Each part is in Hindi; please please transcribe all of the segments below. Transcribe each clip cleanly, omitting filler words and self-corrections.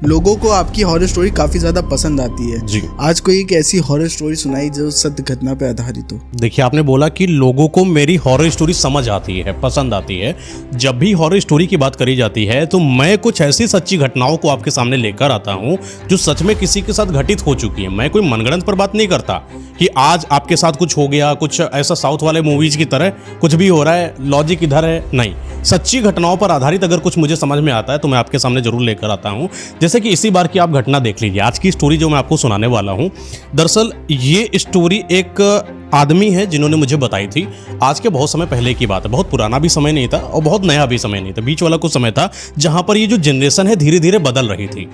लोगों को आपकी हॉरर स्टोरी काफी ज्यादा पसंद आती है जी। आज कोई एक ऐसी हॉरर स्टोरी सुनाई जो सत्य घटना पे आधारित हो। देखिए, आपने बोला कि लोगों को मेरी हॉरर स्टोरी समझ आती है, पसंद आती है। जब भी हॉरर स्टोरी की बात करी जाती है तो मैं कुछ ऐसी सच्ची घटनाओं को आपके सामने लेकर आता हूं जो सच में किसी के साथ घटित हो चुकी है। मैं कोई मनगढ़ंत पर बात नहीं करता कि आज आपके साथ कुछ हो गया, कुछ ऐसा साउथ वाले मूवीज की तरह कुछ भी हो रहा है, लॉजिक इधर है, नहीं। सच्ची घटनाओं पर आधारित अगर कुछ मुझे समझ में आता है तो मैं आपके सामने जरूर लेकर आता हूं। जैसे कि इसी बार की आप घटना देख लीजिए। आज की स्टोरी जो मैं आपको सुनाने वाला हूं, दरअसल ये स्टोरी एक आदमी है जिन्होंने मुझे बताई थी। आज के बहुत समय पहले की बात है, बहुत पुराना भी समय नहीं था और बहुत नया भी समय नहीं था, बीच वाला कुछ समय था जहां पर ये जो जनरेशन है धीरे धीरे बदल रही थी।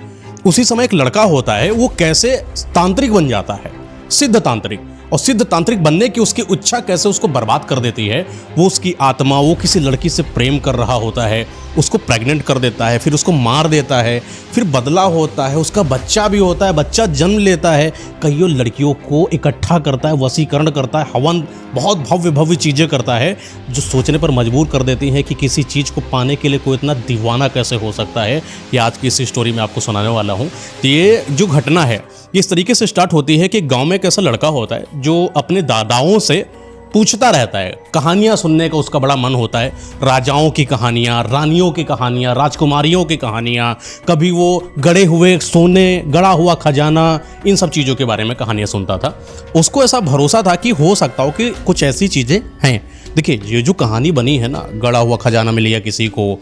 उसी समय एक लड़का होता है, वो कैसे तांत्रिक बन जाता है, सिद्ध तांत्रिक, और सिद्ध तांत्रिक बनने की उसकी इच्छा कैसे उसको बर्बाद कर देती है। वो उसकी आत्मा, वो किसी लड़की से प्रेम कर रहा होता है, उसको प्रेग्नेंट कर देता है, फिर उसको मार देता है, फिर बदला होता है, उसका बच्चा भी होता है, बच्चा जन्म लेता है, कईयों लड़कियों को इकट्ठा करता है, वशीकरण करता है, हवन, बहुत भव्य भव्य चीज़ें करता है जो सोचने पर मजबूर कर देती हैं कि किसी चीज़ को पाने के लिए कोई इतना दीवाना कैसे हो सकता है। ये आज की इस स्टोरी में आपको सुनाने वाला हूँ। तो ये जो घटना है ये इस तरीके से स्टार्ट होती है कि गांव में एक ऐसा लड़का होता है जो अपने दादाओं से पूछता रहता है, कहानियां सुनने का उसका बड़ा मन होता है। राजाओं की कहानियां, रानियों की कहानियां, राजकुमारियों की कहानियां, कभी वो गड़े हुए सोने, गड़ा हुआ खजाना, इन सब चीज़ों के बारे में कहानियां सुनता था। उसको ऐसा भरोसा था कि हो सकता हो कि कुछ ऐसी चीज़ें हैं। देखिए, ये जो कहानी बनी है ना, गड़ा हुआ खजाना मिल गया किसी को,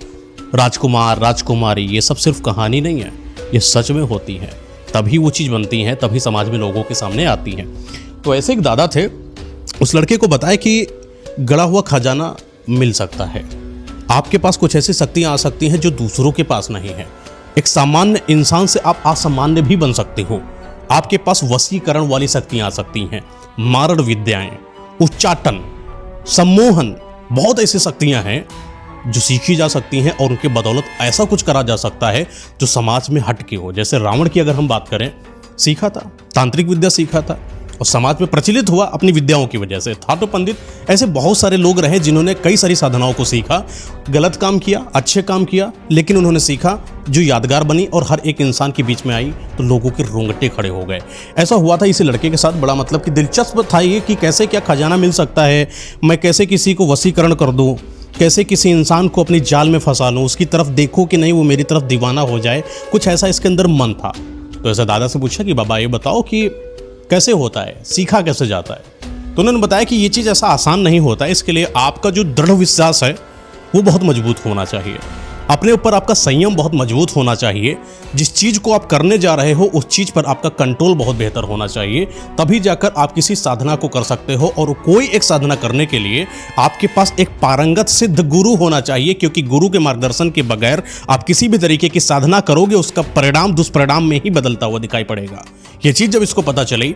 राजकुमार, राजकुमारी, ये सब सिर्फ कहानी नहीं है, ये सच में होती है। तभी वो चीज़ बनती है, तभी समाज में लोगों के सामने आती है। तो ऐसे एक दादा थे, उस लड़के को बताया कि गड़ा हुआ खजाना मिल सकता है, आपके पास कुछ ऐसी शक्तियां आ सकती हैं जो दूसरों के पास नहीं है। एक सामान्य इंसान से आप असामान्य भी बन सकते हो, आपके पास वशीकरण वाली शक्तियां आ सकती हैं, मारण विद्याएं, उच्चाटन, सम्मोहन, बहुत ऐसी शक्तियां हैं जो सीखी जा सकती हैं और उनके बदौलत ऐसा कुछ करा जा सकता है जो समाज में हटके हो। जैसे रावण की अगर हम बात करें, सीखा था, तांत्रिक विद्या सीखा था और समाज में प्रचलित हुआ अपनी विद्याओं की वजह से। था तो पंडित, ऐसे बहुत सारे लोग रहे जिन्होंने कई सारी साधनाओं को सीखा, गलत काम किया, अच्छे काम किया, लेकिन उन्होंने सीखा जो यादगार बनी और हर एक इंसान के बीच में आई तो लोगों के रोंगटे खड़े हो गए। ऐसा हुआ था इसी लड़के के साथ। बड़ा मतलब कि दिलचस्प था ये कि कैसे क्या खजाना मिल सकता है, मैं कैसे किसी को वशीकरण कर दूँ, कैसे किसी इंसान को अपनी जाल में फंसा लूँ, उसकी तरफ देखो कि नहीं वो मेरी तरफ दीवाना हो जाए, कुछ ऐसा इसके अंदर मन था। तो ऐसा दादा से पूछा कि बाबा ये बताओ कि कैसे होता है, सीखा कैसे जाता है। तो उन्होंने बताया कि ये चीज़ ऐसा आसान नहीं होता है, इसके लिए आपका जो दृढ़ विश्वास है वो बहुत मजबूत होना चाहिए, अपने ऊपर आपका संयम बहुत मजबूत होना चाहिए, जिस चीज़ को आप करने जा रहे हो उस चीज़ पर आपका कंट्रोल बहुत बेहतर होना चाहिए, तभी जाकर आप किसी साधना को कर सकते हो। और कोई एक साधना करने के लिए आपके पास एक पारंगत सिद्ध गुरु होना चाहिए, क्योंकि गुरु के मार्गदर्शन के बगैर आप किसी भी तरीके की साधना करोगे उसका परिणाम दुष्परिणाम में ही बदलता हुआ दिखाई पड़ेगा। ये चीज़ जब इसको पता चली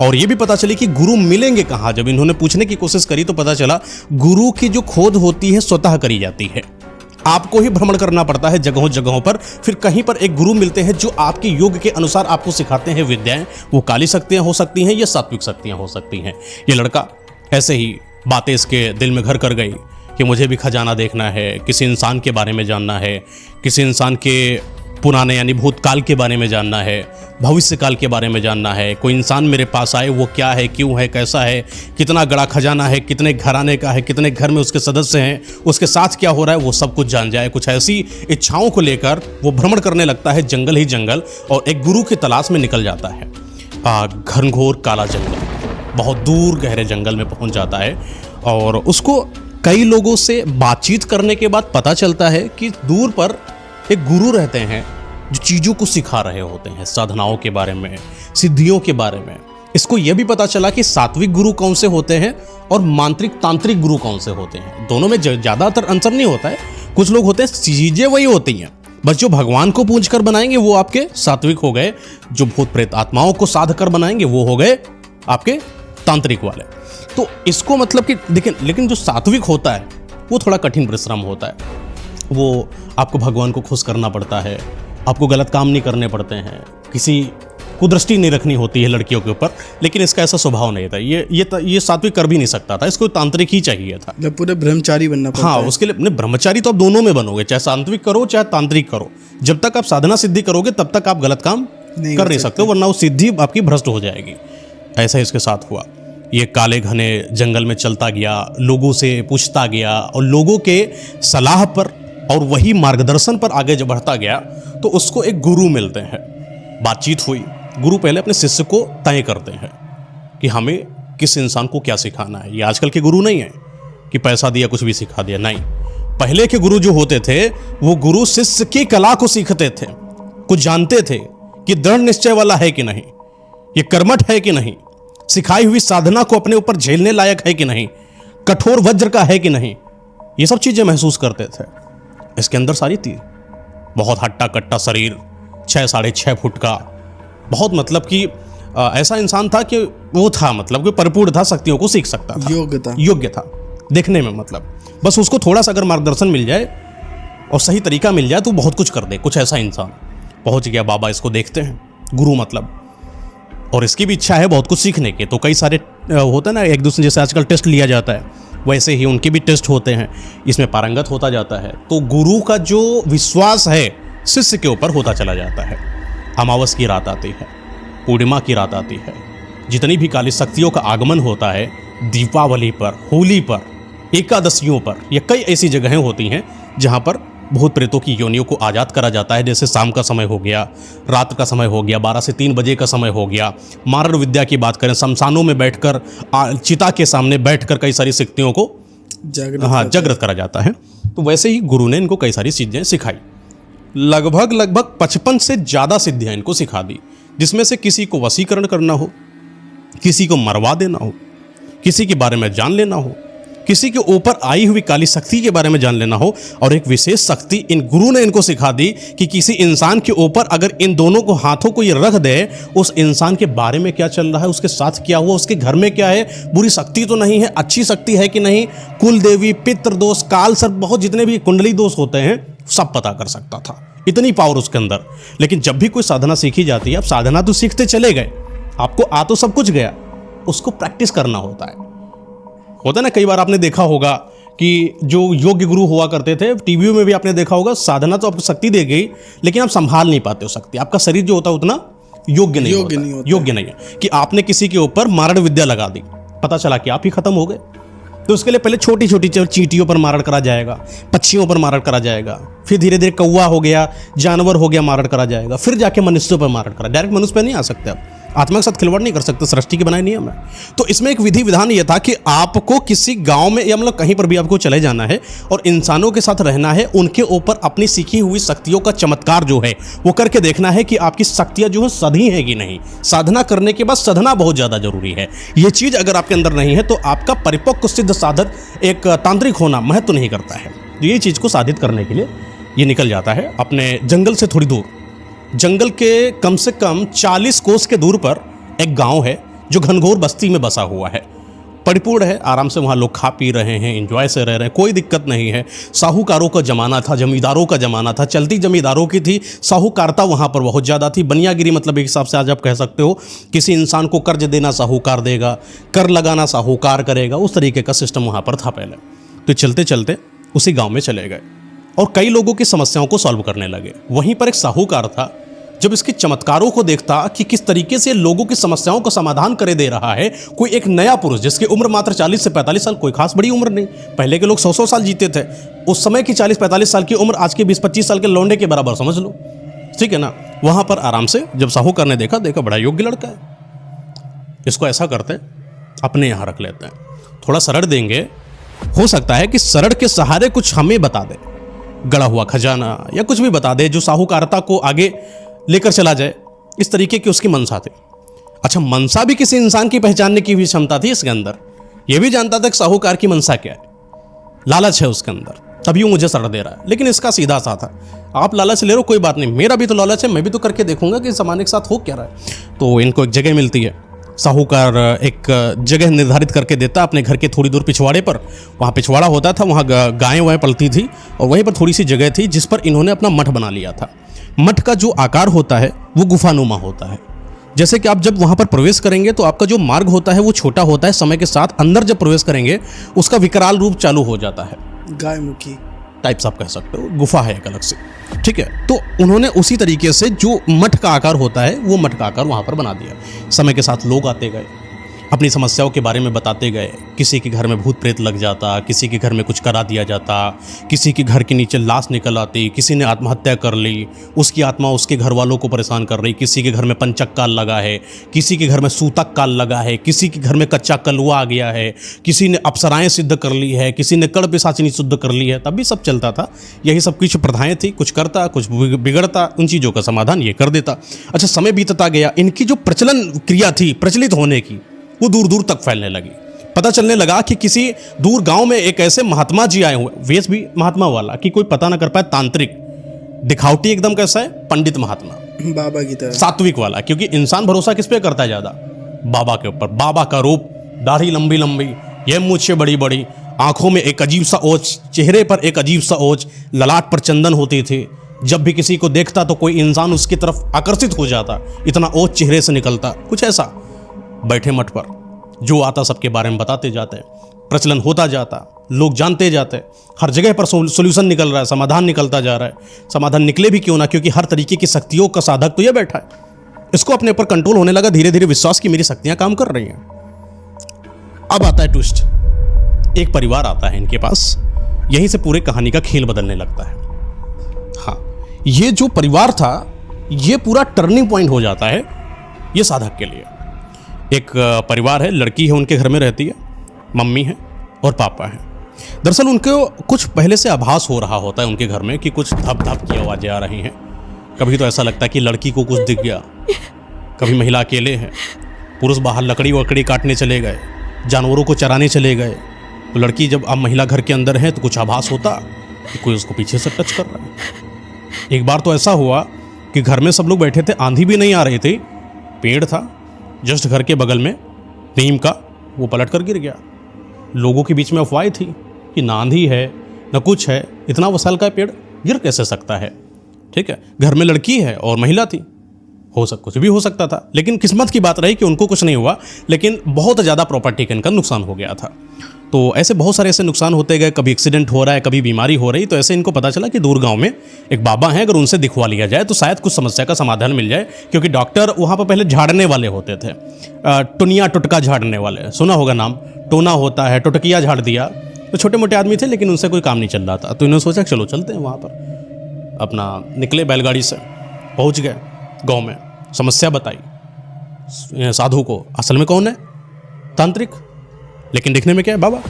और ये भी पता चली कि गुरु मिलेंगे कहाँ, जब इन्होंने पूछने की कोशिश करी तो पता चला गुरु की जो खोज होती है स्वतः करी जाती है। आपको ही भ्रमण करना पड़ता है जगहों जगहों पर, फिर कहीं पर एक गुरु मिलते हैं जो आपके योग के अनुसार आपको सिखाते हैं विद्याएं। वो काली शक्तियां हो सकती हैं या सात्विक शक्तियां हो सकती हैं। ये लड़का ऐसे ही बातें इसके दिल में घर कर गई कि मुझे भी खजाना देखना है, किसी इंसान के बारे में जानना है, किसी इंसान के पुराने यानी भूतकाल के बारे में जानना है, भविष्यकाल के बारे में जानना है, कोई इंसान मेरे पास आए वो क्या है, क्यों है, कैसा है, कितना गड़ा खजाना है, कितने घराने का है, कितने घर में उसके सदस्य हैं, उसके साथ क्या हो रहा है, वो सब कुछ जान जाए। कुछ ऐसी इच्छाओं को लेकर वो भ्रमण करने लगता है जंगल ही जंगल और एक गुरु की तलाश में निकल जाता है। घनघोर काला जंगल, बहुत दूर गहरे जंगल में पहुँच जाता है और उसको कई लोगों से बातचीत करने के बाद पता चलता है कि दूर पर एक गुरु रहते हैं जो चीज़ों को सिखा रहे होते हैं, साधनाओं के बारे में, सिद्धियों के बारे में। इसको यह भी पता चला कि सात्विक गुरु कौन से होते हैं और मांत्रिक तांत्रिक गुरु कौन से होते हैं। दोनों में ज़्यादातर अंतर नहीं होता है। कुछ लोग होते हैं चीज़ें वही होती हैं, बस जो भगवान को पूज कर बनाएंगे वो आपके सात्विक हो गए, जो भूत प्रेत आत्माओं को साध कर बनाएंगे वो हो गए आपके तांत्रिक वाले। तो इसको मतलब कि देखिए, लेकिन जो सात्विक होता है वो थोड़ा कठिन परिश्रम होता है। वो आपको भगवान को खुश करना पड़ता है, आपको गलत काम नहीं करने पड़ते हैं, किसी कुदृष्टि नहीं रखनी होती है लड़कियों के ऊपर, लेकिन इसका ऐसा स्वभाव नहीं था। ये सात्विक कर भी नहीं सकता था, इसको तांत्रिक ही चाहिए था। जब पूरे ब्रह्मचारी बनना पड़ता हाँ, है। उसके लिए नहीं, ब्रह्मचारी तो आप दोनों में बनोगे, चाहे सात्विक करो चाहे तांत्रिक करो। जब तक आप साधना सिद्धि करोगे तब तक आप गलत काम कर नहीं सकते, वरना वो सिद्धि आपकी भ्रष्ट हो जाएगी। ऐसा इसके साथ हुआ। ये काले घने जंगल में चलता गया, लोगों से पूछता गया और लोगों के सलाह पर और वही मार्गदर्शन पर आगे जब बढ़ता गया तो उसको एक गुरु मिलते हैं। बातचीत हुई, गुरु पहले अपने शिष्य को तय करते हैं कि हमें किस इंसान को क्या सिखाना है। ये आजकल के गुरु नहीं है कि पैसा दिया कुछ भी सिखा दिया, नहीं। पहले के गुरु जो होते थे वो गुरु शिष्य की कला को सीखते थे, कुछ जानते थे कि दृढ़ निश्चय वाला है कि नहीं, ये कर्मठ है कि नहीं, सिखाई हुई साधना को अपने ऊपर झेलने लायक है कि नहीं, कठोर वज्र का है कि नहीं, ये सब चीजें महसूस करते थे। इसके अंदर सारी थी। बहुत हट्टा कट्टा शरीर, 6-6.5 फुट का, बहुत मतलब कि ऐसा इंसान था कि वो था मतलब कि परिपूर्ण था, शक्तियों को सीख सकता था, योग्य था देखने में। मतलब बस उसको थोड़ा सा अगर मार्गदर्शन मिल जाए और सही तरीका मिल जाए तो बहुत कुछ कर दे। कुछ ऐसा इंसान पहुंच गया। बाबा इसको देखते हैं, गुरु मतलब, और इसकी भी इच्छा है बहुत कुछ सीखने की। तो कई सारे होता है ना, एक दूसरे जैसे आजकल टेस्ट लिया जाता है वैसे ही उनके भी टेस्ट होते हैं, इसमें पारंगत होता जाता है। तो गुरु का जो विश्वास है शिष्य के ऊपर होता चला जाता है। अमावस की रात आती है, पूर्णिमा की रात आती है, जितनी भी काली शक्तियों का आगमन होता है, दीपावली पर, होली पर, एकादशियों पर, ये कई ऐसी जगहें होती हैं जहाँ पर भूत प्रेतों की योनियों को आज़ाद करा जाता है। जैसे शाम का समय हो गया, रात का समय हो गया, 12 से 3 बजे का समय हो गया। मारण विद्या की बात करें, शमशानों में बैठकर चिता के सामने बैठकर कई सारी शक्तियों को जागृत करा जाता है। तो वैसे ही गुरु ने इनको कई सारी चीज़ें सिखाई। लगभग 55 से ज़्यादा सिद्धियाँ इनको सिखा दी, जिसमें से किसी को वशीकरण करना हो, किसी को मरवा देना हो, किसी के बारे में जान लेना हो, किसी के ऊपर आई हुई काली शक्ति के बारे में जान लेना हो। और एक विशेष शक्ति इन गुरु ने इनको सिखा दी कि किसी इंसान के ऊपर अगर इन दोनों को हाथों को ये रख दे, उस इंसान के बारे में क्या चल रहा है, उसके साथ क्या हुआ, उसके घर में क्या है, बुरी शक्ति तो नहीं है, अच्छी शक्ति है कि नहीं, कुल देवी, पितृ दोष, काल सर्प, बहुत जितने भी कुंडली दोष होते हैं सब पता कर सकता था। इतनी पावर उसके अंदर। लेकिन जब भी कोई साधना सीखी जाती है, अब साधना तो सीखते चले गए, आपको आ तो सब कुछ गया, उसको प्रैक्टिस करना होता है ना। कई बार आपने देखा होगा कि जो योग्य गुरु हुआ करते थे, टीवी में भी आपने देखा होगा, साधना तो आपको शक्ति दे गई लेकिन आप संभाल नहीं पाते हो शक्ति। आपका शरीर जो होता है उतना योग्य नहीं है कि आपने किसी के ऊपर मारण विद्या लगा दी, पता चला कि आप ही खत्म हो गए। तो उसके लिए पहले छोटी छोटी चींटियों पर मारण करा जाएगा, पक्षियों पर मारण करा जाएगा, फिर धीरे धीरे कौवा हो गया, जानवर हो गया, मारण करा जाएगा, फिर जाके मनुष्यों पर मारण करा। डायरेक्ट मनुष्य पर नहीं आ सकते आप, आत्मा के साथ खिलवाड़ नहीं कर सकते, सृष्टि के बनाए नियम है। तो इसमें एक विधि विधान ये था कि आपको किसी गांव में या मतलब कहीं पर भी आपको चले जाना है और इंसानों के साथ रहना है, उनके ऊपर अपनी सीखी हुई शक्तियों का चमत्कार जो है वो करके देखना है कि आपकी शक्तियां जो है सधी है कि नहीं। साधना करने के बाद साधना बहुत ज़्यादा जरूरी है। ये चीज़ अगर आपके अंदर नहीं है तो आपका परिपक्व सिद्ध साधक एक तांत्रिक होना महत्व नहीं करता है। तो ये चीज़ को साधित करने के लिए ये निकल जाता है अपने जंगल से थोड़ी दूर। जंगल के कम से कम 40 कोस के दूर पर एक गांव है जो घनघोर बस्ती में बसा हुआ है। परिपूर्ण है, आराम से वहाँ लोग खा पी रहे हैं, एंजॉय से रह रहे हैं, कोई दिक्कत नहीं है। साहूकारों का ज़माना था, जमींदारों का ज़माना था, चलती जमींदारों की थी, साहूकारता वहाँ पर बहुत ज़्यादा थी। बनियागिरी मतलब एक हिसाब से आज आप कह सकते हो, किसी इंसान को कर्ज देना साहूकार देगा, कर लगाना साहूकार करेगा, उस तरीके का सिस्टम वहाँ पर था पहले। तो चलते चलते उसी गाँव में चले गए और कई लोगों की समस्याओं को सॉल्व करने लगे। वहीं पर एक साहूकार था, जब इसके चमत्कारों को देखता कि किस तरीके से लोगों की समस्याओं का समाधान करे दे रहा है कोई एक नया पुरुष, जिसकी उम्र मात्र 40 से 45 साल, कोई खास बड़ी उम्र नहीं। पहले के लोग 100-100 साल जीते थे, उस समय की 40-45 साल की उम्र आज के 20-25 साल के लौंडे के बराबर समझ लो, ठीक है ना। वहाँ पर आराम से जब साहूकार ने देखा बड़ा योग्य लड़का है, इसको ऐसा करते अपने यहाँ रख लेते हैं, थोड़ा सरड़ देंगे, हो सकता है कि सरड़ के सहारे कुछ हमें बता दे, गड़ा हुआ खजाना या कुछ भी बता दे जो साहूकारता को आगे लेकर चला जाए। इस तरीके की उसकी मनसा थी। अच्छा, मनसा भी किसी इंसान की पहचानने की भी क्षमता थी इसके अंदर। यह भी जानता था कि साहूकार की मनसा क्या है, लालच है उसके अंदर, तभी वो मुझे सर दे रहा है। लेकिन इसका सीधा सा था, आप लालच ले रहे हो कोई बात नहीं, मेरा भी तो लालच है, मैं भी तो करके देखूंगा कि सामान्य के साथ हो क्या रहा है। तो इनको एक जगह मिलती है, साहूकार एक जगह निर्धारित करके देता अपने घर के थोड़ी दूर पिछवाड़े पर। वहाँ पिछवाड़ा होता था, वहाँ गायें वाएँ पलती थी और वहीं पर थोड़ी सी जगह थी जिस पर इन्होंने अपना मठ बना लिया था। मठ का जो आकार होता है वो गुफानुमा होता है, जैसे कि आप जब वहाँ पर प्रवेश करेंगे तो आपका जो मार्ग होता है वो छोटा होता है, समय के साथ अंदर जब प्रवेश करेंगे उसका विकराल रूप चालू हो जाता है, गाय मुखी टाइप्स आप कह सकते हो, गुफा है एक अलग से, ठीक है। तो उन्होंने उसी तरीके से जो मठ का आकार होता है वो मठ का आकार वहाँ पर बना दिया। समय के साथ लोग आते गए, अपनी समस्याओं के बारे में बताते गए। किसी के घर में भूत प्रेत लग जाता, किसी के घर में कुछ करा दिया जाता, किसी के घर के नीचे लाश निकल आती, किसी ने आत्महत्या कर ली, उसकी आत्मा उसके घर वालों को परेशान कर रही, किसी के घर में पंचक काल लगा है, किसी के घर में सूतक काल लगा है, किसी के घर में कच्चा कलुआ आ गया है, किसी ने अप्सराएं सिद्ध कर ली है, किसी ने कड़ पिशाचिनी सिद्ध कर ली है। तब भी सब चलता था, यही सब कुछ प्रथाएं थी, कुछ करता कुछ बिगड़ता, उन चीज़ों का समाधान ये कर देता। अच्छा, समय बीतता गया, इनकी जो प्रचलन क्रिया थी प्रचलित होने की वो दूर दूर तक फैलने लगी। पता चलने लगा कि किसी दूर गांव में एक ऐसे महात्मा जी आए हुए, वेश भी महात्मा वाला कि कोई पता ना कर पाए, तांत्रिक, दिखावटी एकदम कैसा है, पंडित महात्मा, बाबा की तरह, सात्विक वाला। क्योंकि इंसान भरोसा किस पे करता है ज़्यादा? बाबा के ऊपर। बाबा का रूप, दाढ़ी लंबी लंबी, ये मूछें बड़ी बड़ी, आंखों में एक अजीब सा ओझ, चेहरे पर एक अजीब सा ओझ, ललाट पर चंदन होती थी। जब भी किसी को देखता तो कोई इंसान उसकी तरफ आकर्षित हो जाता, इतना ओझ चेहरे से निकलता। कुछ ऐसा बैठे मठ पर, जो आता सबके बारे में बताते जाते, प्रचलन होता जाता, लोग जानते जाते, हर जगह पर सोल्यूशन निकल रहा है, समाधान निकलता जा रहा है। समाधान निकले भी क्यों ना, क्योंकि हर तरीके की शक्तियों का साधक तो ये बैठा है। इसको अपने ऊपर कंट्रोल होने लगा, धीरे धीरे विश्वास की मेरी शक्तियां काम कर रही हैं। अब आता है ट्विस्ट, एक परिवार आता है इनके पास, यहीं से पूरे कहानी का खेल बदलने लगता है। हाँ, ये जो परिवार था ये पूरा टर्निंग पॉइंट हो जाता है ये साधक के लिए। एक परिवार है, लड़की है, उनके घर में रहती है, मम्मी है और पापा है। दरअसल उनको कुछ पहले से आभास हो रहा होता है उनके घर में कि कुछ धप धप की आवाज़ें आ रही हैं। कभी तो ऐसा लगता है कि लड़की को कुछ दिख गया, कभी महिला अकेले है, पुरुष बाहर लकड़ी वकड़ी काटने चले गए, जानवरों को चराने चले गए। तो लड़की जब अब महिला घर के अंदर है तो कुछ आभास होता कि कोई उसको पीछे से टच कर रहा है। एक बार तो ऐसा हुआ कि घर में सब लोग बैठे थे, आंधी भी नहीं आ रही थी, पेड़ था जस्ट घर के बगल में नीम का, वो पलट कर गिर गया। लोगों के बीच में अफवाह थी कि ना आंधी है ना कुछ है, इतना विशाल का पेड़ गिर कैसे सकता है, ठीक है। घर में लड़की है और महिला थी, कुछ भी हो सकता था। लेकिन किस्मत की बात रही कि उनको कुछ नहीं हुआ, लेकिन बहुत ज़्यादा प्रॉपर्टी का इनका नुकसान हो गया था। तो ऐसे बहुत सारे ऐसे नुकसान होते गए, कभी एक्सीडेंट हो रहा है, कभी बीमारी हो रही। तो ऐसे इनको पता चला कि दूर गांव में एक बाबा हैं, अगर उनसे दिखवा लिया जाए तो शायद कुछ समस्या का समाधान मिल जाए। क्योंकि डॉक्टर वहाँ पर पहले झाड़ने वाले होते थे, टुनिया टुटका झाड़ने वाले, सुना होगा नाम, टोना होता है, टुटकिया झाड़ दिया। तो छोटे मोटे आदमी थे लेकिन उनसे कोई काम नहीं चल रहा था। तो इन्होंने सोचा चलो चलते हैं वहाँ पर। अपना निकले बैलगाड़ी से, पहुँच गए गाँव में, समस्या बताई साधु को। असल में कौन है? तांत्रिक, लेकिन दिखने में क्या है? बाबा।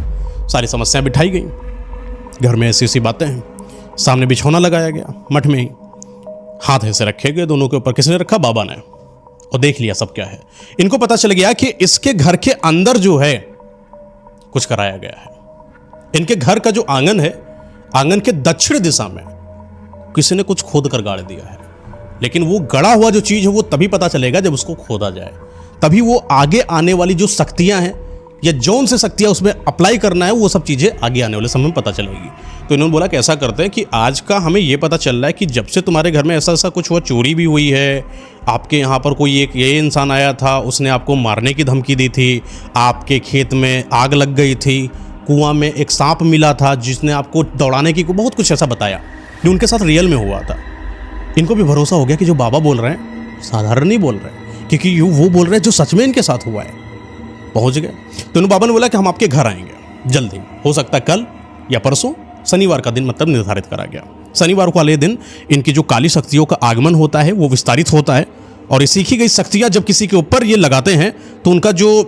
सारी समस्याएं बिठाई गई, घर में ऐसी ऐसी बातें हैं। सामने बिछौना लगाया गया मठ में ही, हाथ ऐसे रखे गए दोनों के ऊपर। किसने रखा? बाबा ने। और देख लिया सब क्या है। इनको पता चल गया कि इसके घर के अंदर जो है कुछ कराया गया है। इनके घर का जो आंगन है, आंगन के दक्षिण दिशा में किसी ने कुछ खोद कर गाड़ दिया है। लेकिन वो गड़ा हुआ जो चीज़ है वो तभी पता चलेगा जब उसको खोदा जाए, तभी वो आगे आने वाली जो शक्तियां हैं या जौन से शक्तियां उसमें अप्लाई करना है वो सब चीज़ें आगे आने वाले समय में पता चलेगी। तो इन्होंने बोला कि ऐसा करते हैं कि आज का हमें ये पता चल रहा है कि जब से तुम्हारे घर में ऐसा ऐसा कुछ हुआ, चोरी भी हुई है, आपके यहाँ पर कोई एक ये इंसान आया था, उसने आपको मारने की धमकी दी थी, आपके खेत में आग लग गई थी, कुआं में एक सांप मिला था जिसने आपको दौड़ाने की, बहुत कुछ ऐसा बताया जो उनके साथ रियल में हुआ था। इनको भी भरोसा हो गया कि जो बाबा बोल रहे हैं साधारण नहीं बोल रहे, क्योंकि वो बोल रहे हैं जो सच में इनके साथ हुआ है। पहुंच गए तो बाबा ने बोला कि हम आपके घर आएंगे जल्दी, हो सकता है कल या परसों, शनिवार का दिन मतलब निर्धारित करा गया। शनिवार वाले दिन इनकी जो काली शक्तियों का आगमन होता है वो विस्तारित होता है, और ये सीखी गई शक्तियाँ जब किसी के ऊपर ये लगाते हैं तो उनका जो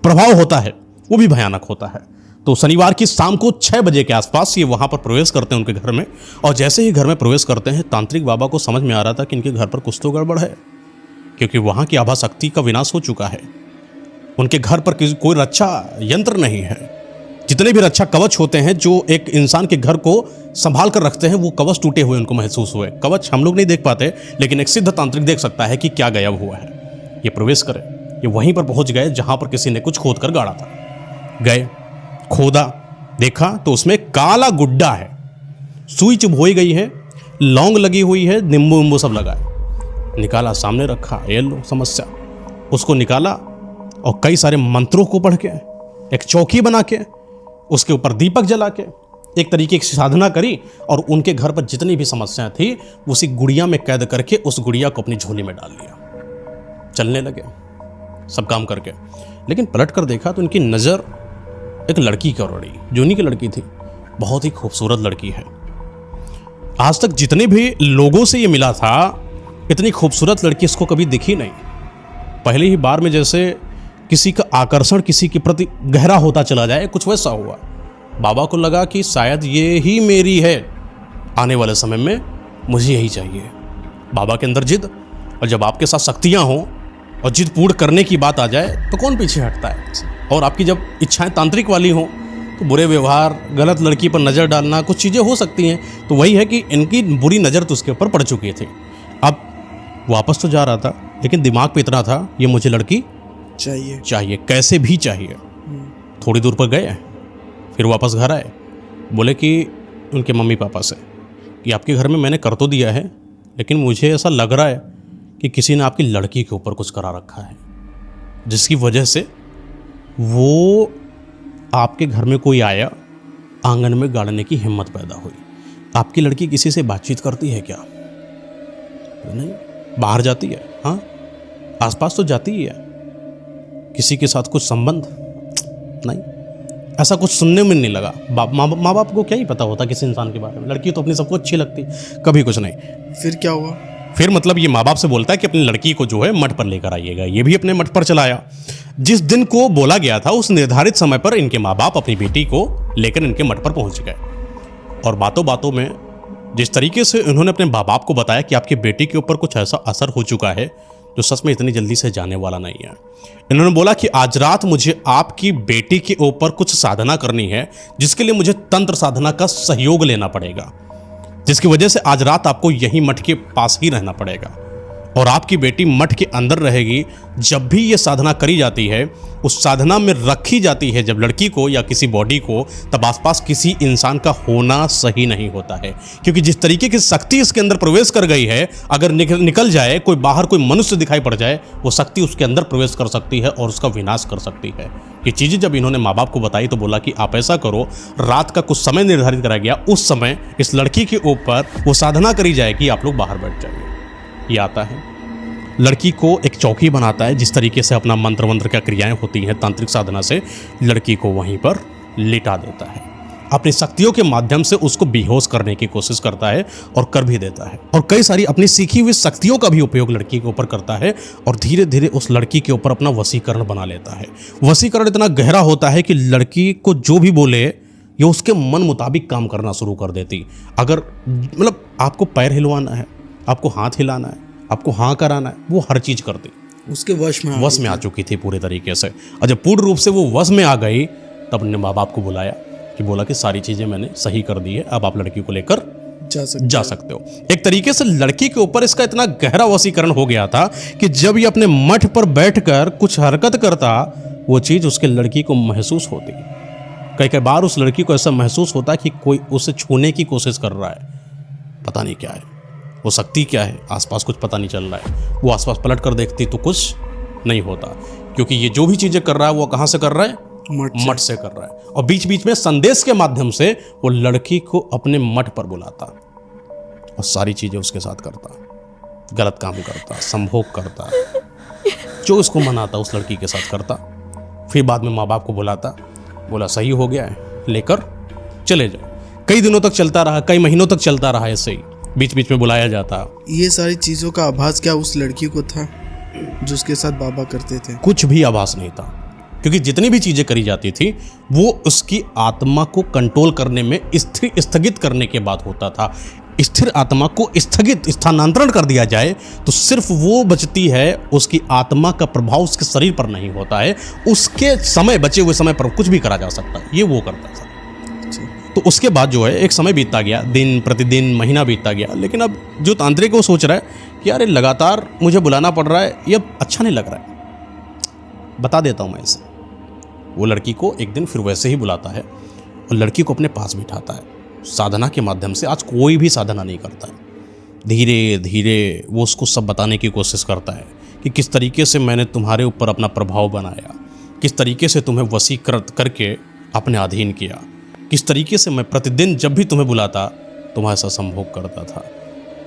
प्रभाव होता है वो भी भयानक होता है। तो शनिवार की शाम को 6 बजे के आसपास ये वहाँ पर प्रवेश करते हैं उनके घर में, और जैसे ही घर में प्रवेश करते हैं तांत्रिक बाबा को समझ में आ रहा था कि इनके घर पर कुछ तो गड़बड़ है, क्योंकि वहाँ की आभा शक्ति का विनाश हो चुका है। उनके घर पर कोई रक्षा यंत्र नहीं है। जितने भी रक्षा कवच होते हैं जो एक इंसान के घर को संभाल कर रखते हैं, वो कवच टूटे हुए उनको महसूस हुए। कवच हम लोग नहीं देख पाते, लेकिन एक सिद्ध तांत्रिक देख सकता है कि क्या गायब हुआ है। ये प्रवेश करे, ये वहीं पर पहुंच गए जहां पर किसी ने कुछ खोद कर गाड़ा था। गए, खोदा, देखा तो उसमें काला गुड्डा है, सुई चुभ हो गई है, लौंग लगी हुई है, नींबू वींबू सब लगा है। निकाला, सामने रखा, ये लो समस्या। उसको निकाला और कई सारे मंत्रों को पढ़ के, एक चौकी बना के, उसके ऊपर दीपक जला के एक तरीके की साधना करी और उनके घर पर जितनी भी समस्याएं थी उसी गुड़िया में कैद करके उस गुड़िया को अपनी झोली में डाल लिया। चलने लगे सब काम करके, लेकिन पलट कर देखा तो उनकी नज़र एक लड़की की ओर अड़ी, जो उन्हीं की लड़की थी। बहुत ही खूबसूरत लड़की है। आज तक जितने भी लोगों से ये मिला था, इतनी खूबसूरत लड़की इसको कभी दिखी नहीं। पहली ही बार में जैसे किसी का आकर्षण किसी के प्रति गहरा होता चला जाए, कुछ वैसा हुआ। बाबा को लगा कि शायद ये ही मेरी है, आने वाले समय में मुझे यही चाहिए। बाबा के अंदर जिद, और जब आपके साथ शक्तियाँ हों और जिद पूर्ण करने की बात आ जाए तो कौन पीछे हटता है। और आपकी जब इच्छाएं तांत्रिक वाली हों तो बुरे व्यवहार, गलत लड़की पर नज़र डालना, कुछ चीज़ें हो सकती हैं। तो वही है कि इनकी बुरी नज़र तो उसके ऊपर पड़ चुकी थी। अब वापस तो जा रहा था, लेकिन दिमाग पे इतना था ये मुझे लड़की चाहिए, कैसे भी चाहिए। थोड़ी दूर पर गए, फिर वापस घर आए, बोले कि उनके मम्मी पापा से कि आपके घर में मैंने कर तो दिया है, लेकिन मुझे ऐसा लग रहा है कि किसी ने आपकी लड़की के ऊपर कुछ करा रखा है, जिसकी वजह से वो आपके घर में कोई आया, आंगन में गाड़ने की हिम्मत पैदा हुई। आपकी लड़की किसी से बातचीत करती है क्या? नहीं। बाहर जाती है? हाँ, आसपास तो जाती ही है। किसी के साथ कुछ संबंध? नहीं। ऐसा कुछ सुनने में नहीं लगा। माँ बाप को क्या ही पता होता किसी इंसान के बारे में। लड़की तो अपनी सबको अच्छी लगती, कभी कुछ नहीं। फिर क्या हुआ? फिर मतलब ये माँ बाप से बोलता है कि अपनी लड़की को जो है मठ पर लेकर आइएगा। ये भी अपने मठ पर चला आया। जिस दिन को बोला गया था उस निर्धारित समय पर इनके माँ बाप अपनी बेटी को लेकर इनके मठ पर पहुंच गए। और बातों बातों में जिस तरीके से उन्होंने अपने माँ बाप को बताया कि आपकी बेटी के ऊपर कुछ ऐसा असर हो चुका है जो सच में इतनी जल्दी से जाने वाला नहीं है। इन्होंने बोला कि आज रात मुझे आपकी बेटी के ऊपर कुछ साधना करनी है, जिसके लिए मुझे तंत्र साधना का सहयोग लेना पड़ेगा, जिसकी वजह से आज रात आपको यहीं मठ के पास ही रहना पड़ेगा। और आपकी बेटी मठ के अंदर रहेगी। जब भी ये साधना करी जाती है, उस साधना में रखी जाती है जब लड़की को या किसी बॉडी को, तब आसपास किसी इंसान का होना सही नहीं होता है, क्योंकि जिस तरीके की शक्ति इसके अंदर प्रवेश कर गई है, अगर निकल जाए, कोई बाहर कोई मनुष्य दिखाई पड़ जाए, वो शक्ति उसके अंदर प्रवेश कर सकती है और उसका विनाश कर सकती है। ये चीज़ें जब इन्होंने माँ बाप को बताई तो बोला कि आप ऐसा करो, रात का कुछ समय निर्धारित कराया गया, उस समय इस लड़की के ऊपर वो साधना करी जाएगी, आप लोग बाहर बैठ जाइए। ये आता है, लड़की को एक चौकी बनाता है। जिस तरीके से अपना मंत्र क्या क्रियाएं होती हैं तांत्रिक साधना से, लड़की को वहीं पर लिटा देता है। अपनी शक्तियों के माध्यम से उसको बेहोश करने की कोशिश करता है और कर भी देता है। और कई सारी अपनी सीखी हुई शक्तियों का भी उपयोग लड़की के ऊपर करता है और धीरे धीरे उस लड़की के ऊपर अपना वशीकरण बना लेता है। वशीकरण इतना गहरा होता है कि लड़की को जो भी बोले ये उसके मन मुताबिक काम करना शुरू कर देती। अगर मतलब आपको पैर हिलवाना है, आपको हाथ हिलाना है, आपको हाँ कराना है, वो हर चीज़ करती। उसके वश में आ चुकी थी पूरे तरीके से। और जब पूर्ण रूप से वो वश में आ गई, तब ने माँ बाप को बुलाया कि बोला कि सारी चीज़ें मैंने सही कर दी है, अब आप लड़की को लेकर जा सकते हो। एक तरीके से लड़की के ऊपर इसका इतना गहरा वशीकरण हो गया था कि जब ये अपने मठ पर बैठकर कुछ हरकत करता, वो चीज़ उसके लड़की को महसूस होती। कई बार उस लड़की को ऐसा महसूस होता कि कोई उसे छूने की कोशिश कर रहा है, पता नहीं क्या है, वो शक्ति क्या है, आसपास कुछ पता नहीं चल रहा है। वो आसपास पलट कर देखती तो कुछ नहीं होता, क्योंकि ये जो भी चीज़ें कर रहा है वो कहाँ से कर रहा है? मठ से कर रहा है। और बीच बीच में संदेश के माध्यम से वो लड़की को अपने मठ पर बुलाता और सारी चीज़ें उसके साथ करता, गलत काम करता, संभोग करता, जो उसको मनाता उस लड़की के साथ करता। फिर बाद में माँ बाप को बुलाता, बोला सही हो गया है, लेकर चले जाओ। कई दिनों तक चलता रहा, कई महीनों तक चलता रहा, ऐसे ही बीच बीच में बुलाया जाता। ये सारी चीज़ों का आभास क्या उस लड़की को था जो उसके साथ बाबा करते थे? कुछ भी आभास नहीं था, क्योंकि जितनी भी चीज़ें करी जाती थी वो उसकी आत्मा को कंट्रोल करने में स्थगित करने के बाद होता था। स्थिर आत्मा को स्थानांतरण कर दिया जाए तो सिर्फ वो बचती है, उसकी आत्मा का प्रभाव उसके शरीर पर नहीं होता है। उसके समय, बचे हुए समय पर कुछ भी करा जा सकता है, ये वो करता था। तो उसके बाद जो है एक समय बीतता गया, दिन प्रतिदिन महीना बीतता गया, लेकिन अब जो तांत्रिक है वो सोच रहा है कि यार लगातार मुझे बुलाना पड़ रहा है, ये अच्छा नहीं लग रहा है, बता देता हूँ मैं इसे। वो लड़की को एक दिन फिर वैसे ही बुलाता है और लड़की को अपने पास बिठाता है। साधना के माध्यम से, आज कोई भी साधना नहीं करता है, धीरे धीरे वो उसको सब बताने की कोशिश करता है कि किस तरीके से मैंने तुम्हारे ऊपर अपना प्रभाव बनाया, किस तरीके से तुम्हें वशीकृत करके अपने अधीन किया, किस तरीके से मैं प्रतिदिन जब भी तुम्हें बुलाता तुम्हारे साथ संभोग करता था,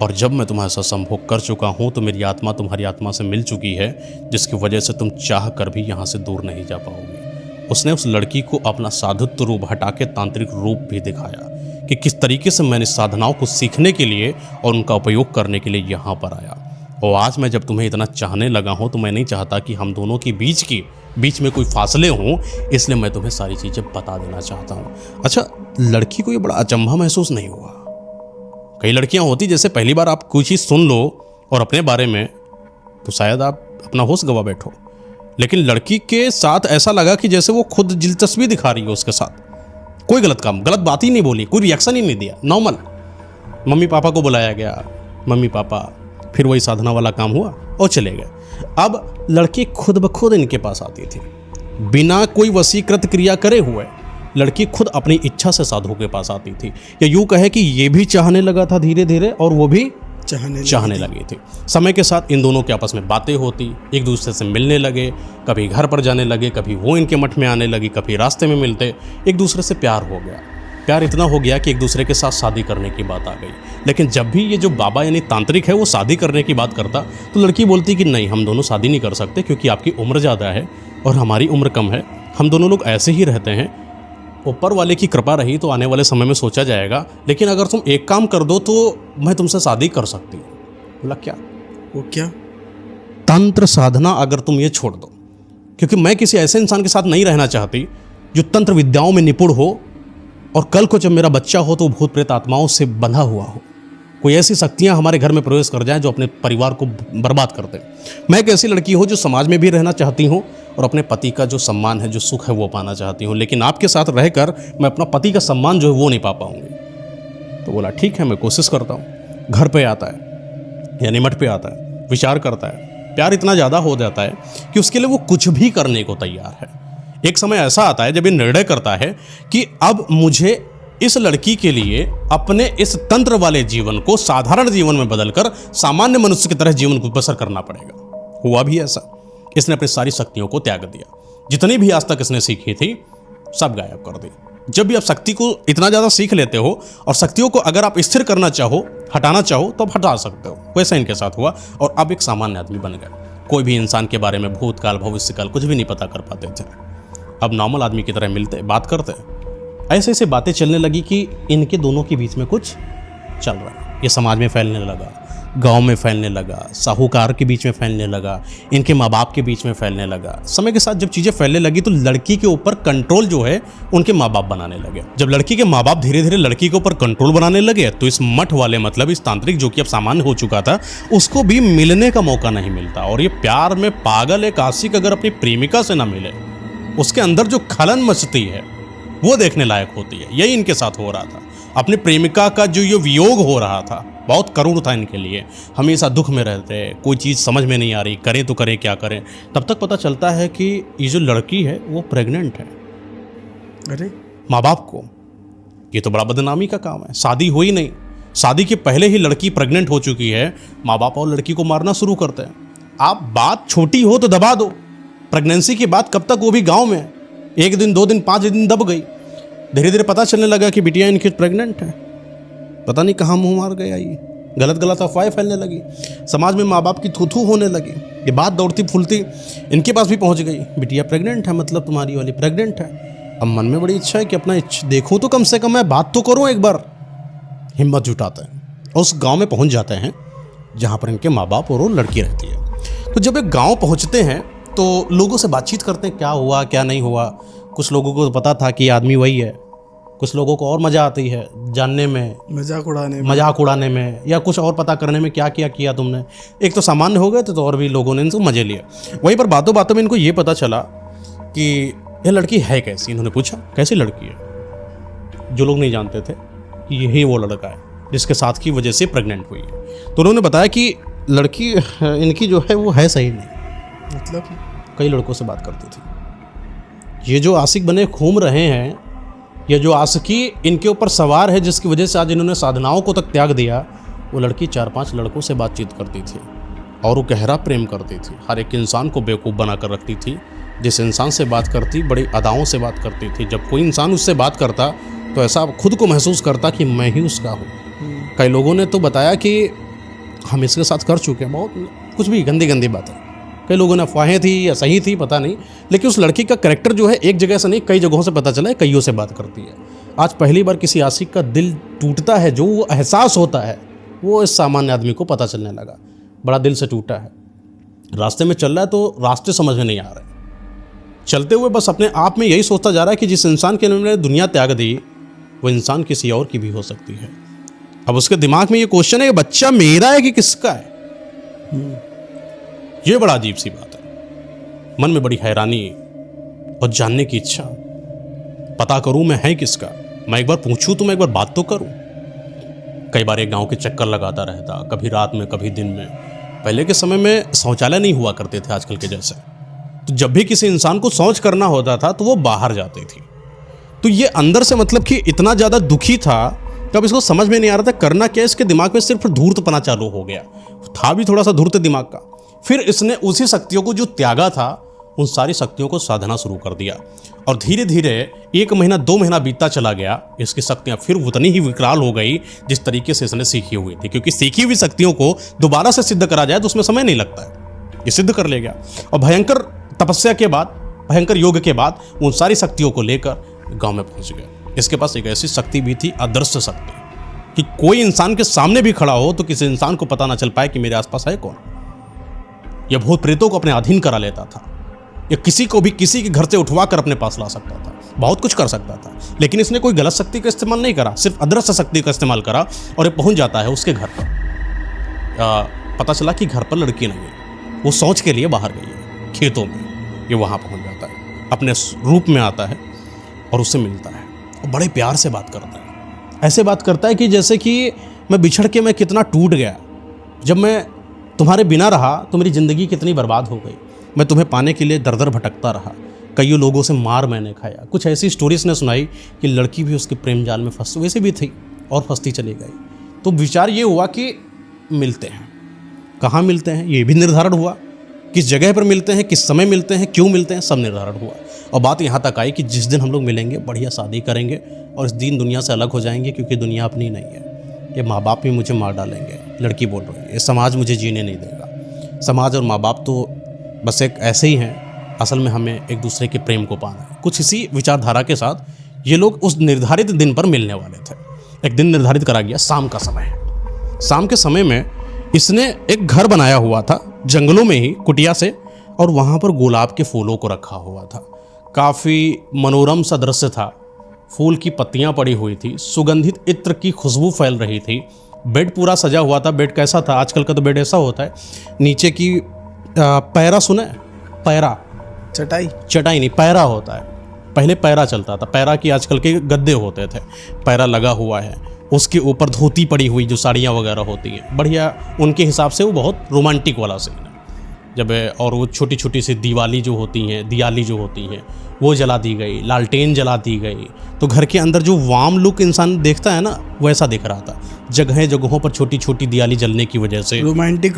और जब मैं तुम्हारे साथ संभोग कर चुका हूँ तो मेरी आत्मा तुम्हारी आत्मा से मिल चुकी है, जिसकी वजह से तुम चाह कर भी यहाँ से दूर नहीं जा पाओगे। उसने उस लड़की को अपना साधुत्व रूप हटा के तांत्रिक रूप भी दिखाया कि किस तरीके से मैंने साधनाओं को सीखने के लिए और उनका उपयोग करने के लिए यहाँ पर आया। और आज मैं जब तुम्हें इतना चाहने लगा हूँ तो मैं नहीं चाहता कि हम दोनों की बीच में कोई फासले हों, इसलिए मैं तुम्हें सारी चीज़ें बता देना चाहता हूँ। अच्छा, लड़की को ये बड़ा अचंभा महसूस नहीं हुआ? कई लड़कियां होती जैसे पहली बार आप कुछ चीज़ सुन लो और अपने बारे में तो शायद आप अपना होश गवा बैठो, लेकिन लड़की के साथ ऐसा लगा कि जैसे वो खुद दिलचस्पी दिखा रही है उसके साथ। कोई गलत बात ही नहीं बोली, कोई रिएक्शन ही नहीं दिया, नॉर्मल। मम्मी पापा को बुलाया गया, मम्मी पापा, फिर वही साधना वाला काम हुआ और चले गए। अब लड़की खुद ब खुद इनके पास आती थी, बिना कोई वशीकृत क्रिया करे हुए लड़की खुद अपनी इच्छा से साधु के पास आती थी, या यूँ कहे कि ये भी चाहने लगा था धीरे धीरे और वो भी चाहने लगी थी। समय के साथ इन दोनों के आपस में बातें होती, एक दूसरे से मिलने लगे, कभी घर पर जाने लगे, कभी वो इनके मठ में आने लगी, कभी रास्ते में मिलते, एक दूसरे से प्यार हो गया। प्यार इतना हो गया कि एक दूसरे के साथ शादी करने की बात आ गई। लेकिन जब भी ये जो बाबा यानी तांत्रिक है वो शादी करने की बात करता तो लड़की बोलती कि नहीं, हम दोनों शादी नहीं कर सकते क्योंकि आपकी उम्र ज़्यादा है और हमारी उम्र कम है, हम दोनों लोग ऐसे ही रहते हैं, ऊपर वाले की कृपा रही तो आने वाले समय में सोचा जाएगा, लेकिन अगर तुम एक काम कर दो तो मैं तुमसे शादी कर सकती हूँ। बोला क्या? वो क्या? तंत्र साधना अगर तुम ये छोड़ दो, क्योंकि मैं किसी ऐसे इंसान के साथ नहीं रहना चाहती जो तंत्र विद्याओं में निपुण हो और कल को जब मेरा बच्चा हो तो भूत प्रेत आत्माओं से बंधा हुआ हो, कोई ऐसी शक्तियां हमारे घर में प्रवेश कर जाएं जो अपने परिवार को बर्बाद कर दें। मैं एक ऐसी लड़की हूँ जो समाज में भी रहना चाहती हूँ और अपने पति का जो सम्मान है, जो सुख है वो पाना चाहती हूँ, लेकिन आपके साथ रहकर मैं अपना पति का सम्मान जो है वो नहीं पा पाऊंगी। तो बोला ठीक है, मैं कोशिश करता हूँ। घर पे आता है यानी मठ पे आता है, विचार करता है, प्यार इतना ज़्यादा हो जाता है कि उसके लिए वो कुछ भी करने को तैयार है। एक समय ऐसा आता है जब ये निर्णय करता है कि अब मुझे इस लड़की के लिए अपने इस तंत्र वाले जीवन को साधारण जीवन में बदलकर सामान्य मनुष्य की तरह जीवन को बसर करना पड़ेगा। हुआ भी ऐसा, इसने अपनी सारी शक्तियों को त्याग दिया, जितनी भी आज तक इसने सीखी थी सब गायब कर दी। जब भी आप शक्ति को इतना ज़्यादा सीख लेते हो और शक्तियों को अगर आप स्थिर करना चाहो, हटाना चाहो तो आप हटा सकते हो। वैसा इनके साथ हुआ और अब एक सामान्य आदमी बन गए। कोई भी इंसान के बारे में भूतकाल भविष्यकाल कुछ भी नहीं पता कर पाते थे। अब नॉर्मल आदमी की तरह मिलते, बात करते, ऐसे ऐसे बातें चलने लगी कि इनके दोनों के बीच में कुछ चल रहा है। ये समाज में फैलने लगा, गांव में फैलने लगा, साहूकार के बीच में फैलने लगा, इनके माँ बाप के बीच में फैलने लगा। समय के साथ जब चीज़ें फैलने लगी तो लड़की के ऊपर कंट्रोल जो है उनके माँ बाप बनाने लगे। जब लड़की के माँ बाप धीरे धीरे लड़की के ऊपर कंट्रोल बनाने लगे तो इस मठ वाले मतलब इस तांत्रिक जो कि अब सामान्य हो चुका था उसको भी मिलने का मौका नहीं मिलता। और ये प्यार में पागल एक आशिक अगर अपनी प्रेमिका से ना मिले, उसके अंदर जो खलन मचती है वो देखने लायक होती है। यही इनके साथ हो रहा था। अपनी प्रेमिका का जो ये वियोग हो रहा था बहुत करुण था इनके लिए। हमेशा दुख में रहते, कोई चीज़ समझ में नहीं आ रही, करें तो करें क्या करें। तब तक पता चलता है कि ये जो लड़की है वो प्रेग्नेंट है। अरे माँ बाप को ये तो बड़ा बदनामी का काम है। शादी हुई नहीं, शादी के पहले ही लड़की प्रेग्नेंट हो चुकी है, माँ बाप और लड़की को मारना शुरू करते हैं। आप बात छोटी हो तो दबा दो, प्रेगनेंसी की बात कब तक, वो भी गाँव में 1 दिन 2 दिन 5 दिन दब गई। धीरे धीरे पता चलने लगा कि बिटिया इनकी प्रेग्नेंट है। पता नहीं कहाँ मुंह मार गया, ये गलत अफवाहें फैलने लगी, समाज में माँ बाप की थू होने लगी। ये बात दौड़ती फूलती इनके पास भी पहुँच गई, बिटिया प्रेग्नेंट है, मतलब तुम्हारी वाली प्रेग्नेंट है। अब मन में बड़ी इच्छा है कि अपना देखूँ तो कम से कम मैं बात तो करूँ एक बार। हिम्मत जुटाते हैं और उस गाँव में पहुँच जाते हैं जहाँ पर इनके माँ बाप और वो लड़की रहती है। तो जब एक गाँव पहुँचते हैं तो लोगों से बातचीत करते हैं, क्या हुआ क्या नहीं हुआ। कुछ लोगों को पता था कि ये आदमी वही है, कुछ लोगों को और मज़ा आती है जानने में, मजाक उड़ाने में या कुछ और पता करने में, क्या किया तुमने। एक तो सामान्य हो गए थे तो और भी लोगों ने इनसे मज़े लिए। वहीं पर बातों बातों में इनको ये पता चला कि यह लड़की है कैसी। इन्होंने पूछा कैसी लड़की है। जो लोग नहीं जानते थे कि यही वो लड़का है जिसके साथ की वजह से प्रेग्नेंट हुई है। तो उन्होंने बताया कि लड़की इनकी जो है वो है सही नहीं, मतलब कई लड़कों से बात करती थी। ये जो आशिक बने घूम रहे हैं, ये जो आशिकी इनके ऊपर सवार है जिसकी वजह से आज इन्होंने साधनाओं को तक त्याग दिया, वो लड़की 4-5 लड़कों से बातचीत करती थी और वो गहरा प्रेम करती थी। हर एक इंसान को बेवकूफ़ बना कर रखती थी। जिस इंसान से बात करती बड़ी अदाओं से बात करती थी। जब कोई इंसान उससे बात करता तो ऐसा खुद को महसूस करता कि मैं ही उसका हूँ। कई लोगों ने तो बताया कि हम इसके साथ कर चुके हैं, बहुत कुछ भी गंदी गंदी बातें। कई लोगों ने अफवाहें थी या सही थी पता नहीं, लेकिन उस लड़की का कैरेक्टर जो है एक जगह से नहीं कई जगहों से पता चला है, कईयों से बात करती है। आज पहली बार किसी आशिक का दिल टूटता है, जो वो एहसास होता है वो इस सामान्य आदमी को पता चलने लगा। बड़ा दिल से टूटा है, रास्ते में चल रहा है तो रास्ते समझ में नहीं आ रहे, चलते हुए बस अपने आप में यही सोचता जा रहा है कि जिस इंसान के लिए मैंने दुनिया त्याग दी वो इंसान किसी और की भी हो सकती है। अब उसके दिमाग में ये क्वेश्चन है कि बच्चा मेरा है कि किसका है। ये बड़ा अजीब सी बात है। मन में बड़ी हैरानी और जानने की इच्छा, पता करूं मैं है किसका, मैं एक बार पूछूं तो मैं एक बार बात तो करूं। कई बार एक गांव के चक्कर लगाता रहता, कभी रात में कभी दिन में। पहले के समय में शौचालय नहीं हुआ करते थे आजकल के जैसे, तो जब भी किसी इंसान को शौच करना होता था तो वो बाहर जाती थी। तो ये अंदर से मतलब कि इतना ज़्यादा दुखी था कि अब इसको समझ में नहीं आ रहा था करना क्या। इसके दिमाग में सिर्फ धूर्तपना चालू हो गया, था भी थोड़ा सा धूर्त दिमाग का। फिर इसने उसी शक्तियों को जो त्यागा था उन सारी शक्तियों को साधना शुरू कर दिया और धीरे धीरे 1 महीना 2 महीना बीतता चला गया। इसकी शक्तियाँ फिर उतनी ही विकराल हो गई जिस तरीके से इसने सीखी हुई थी, क्योंकि सीखी हुई शक्तियों को दोबारा से सिद्ध करा जाए तो उसमें समय नहीं लगता है। ये सिद्ध कर ले गया और भयंकर तपस्या के बाद, भयंकर योग के बाद उन सारी शक्तियों को लेकर गांव में पहुंच गया। इसके पास एक ऐसी शक्ति भी थी, अदृश्य शक्ति, कि कोई इंसान के सामने भी खड़ा हो तो किसी इंसान को पता ना चल पाए कि मेरे आसपास है कौन। यह भूत प्रेतों को अपने अधीन करा लेता था, या किसी को भी किसी के घर से उठवा कर अपने पास ला सकता था, बहुत कुछ कर सकता था। लेकिन इसने कोई गलत शक्ति का इस्तेमाल नहीं करा, सिर्फ अदृश्य शक्ति का इस्तेमाल करा और ये पहुंच जाता है उसके घर पर। पता चला कि घर पर लड़की नहीं है, वो शौच के लिए बाहर गई है खेतों में। ये वहाँ पहुंच जाता है, अपने रूप में आता है और उससे मिलता है और बड़े प्यार से बात करता है। ऐसे बात करता है कि जैसे कि मैं बिछड़ के मैं कितना टूट गया, जब मैं तुम्हारे बिना रहा तो मेरी ज़िंदगी कितनी बर्बाद हो गई, मैं तुम्हें पाने के लिए दर दर भटकता रहा, कई लोगों से मार मैंने खाया। कुछ ऐसी स्टोरीज ने सुनाई कि लड़की भी उसके प्रेम जाल में फंस वैसे भी थी और फंसती चली गई। तो विचार ये हुआ कि मिलते हैं, कहाँ मिलते हैं ये भी निर्धारण हुआ, किस जगह पर मिलते हैं, किस समय मिलते हैं, क्यों मिलते हैं, सब निर्धारण हुआ। और बात यहाँ तक आई कि जिस दिन हम लोग मिलेंगे बढ़िया शादी करेंगे और इस दिन दुनिया से अलग हो जाएंगे, क्योंकि दुनिया अपनी नहीं है। ये माँ बाप भी मुझे मार डालेंगे, लड़की बोल रही है, ये समाज मुझे जीने नहीं देगा। समाज और माँ बाप तो बस एक ऐसे ही हैं, असल में हमें एक दूसरे के प्रेम को पाना है। कुछ इसी विचारधारा के साथ ये लोग उस निर्धारित दिन पर मिलने वाले थे। एक दिन निर्धारित करा गया, शाम का समय है। शाम के समय में इसने एक घर बनाया हुआ था जंगलों में ही, कुटिया से, और वहाँ पर गुलाब के फूलों को रखा हुआ था। काफ़ी मनोरम सा दृश्य था, फूल की पत्तियाँ पड़ी हुई थी, सुगंधित इत्र की खुशबू फैल रही थी। बेड पूरा सजा हुआ था। बेड कैसा था, आजकल का तो बेड ऐसा होता है, नीचे की पैरा सुना है, पैरा, चटाई नहीं, पैरा होता है। पहले पैरा चलता था, पैरा की आजकल के गद्दे होते थे, पैरा लगा हुआ है, उसके ऊपर धोती पड़ी हुई, जो साड़ियाँ वगैरह होती हैं, बढ़िया। उनके हिसाब से वो बहुत रोमांटिक वाला सीन है जब, और वो छोटी छोटी सी दिवाली जो होती हैं, दियाली जो होती हैं, वो जला दी गई, लालटेन जला दी गई। तो घर के अंदर जो वार्म लुक इंसान देखता है ना, वैसा दिख रहा था। जगह जगहों पर छोटी छोटी दियाली जलने की वजह से रोमांटिक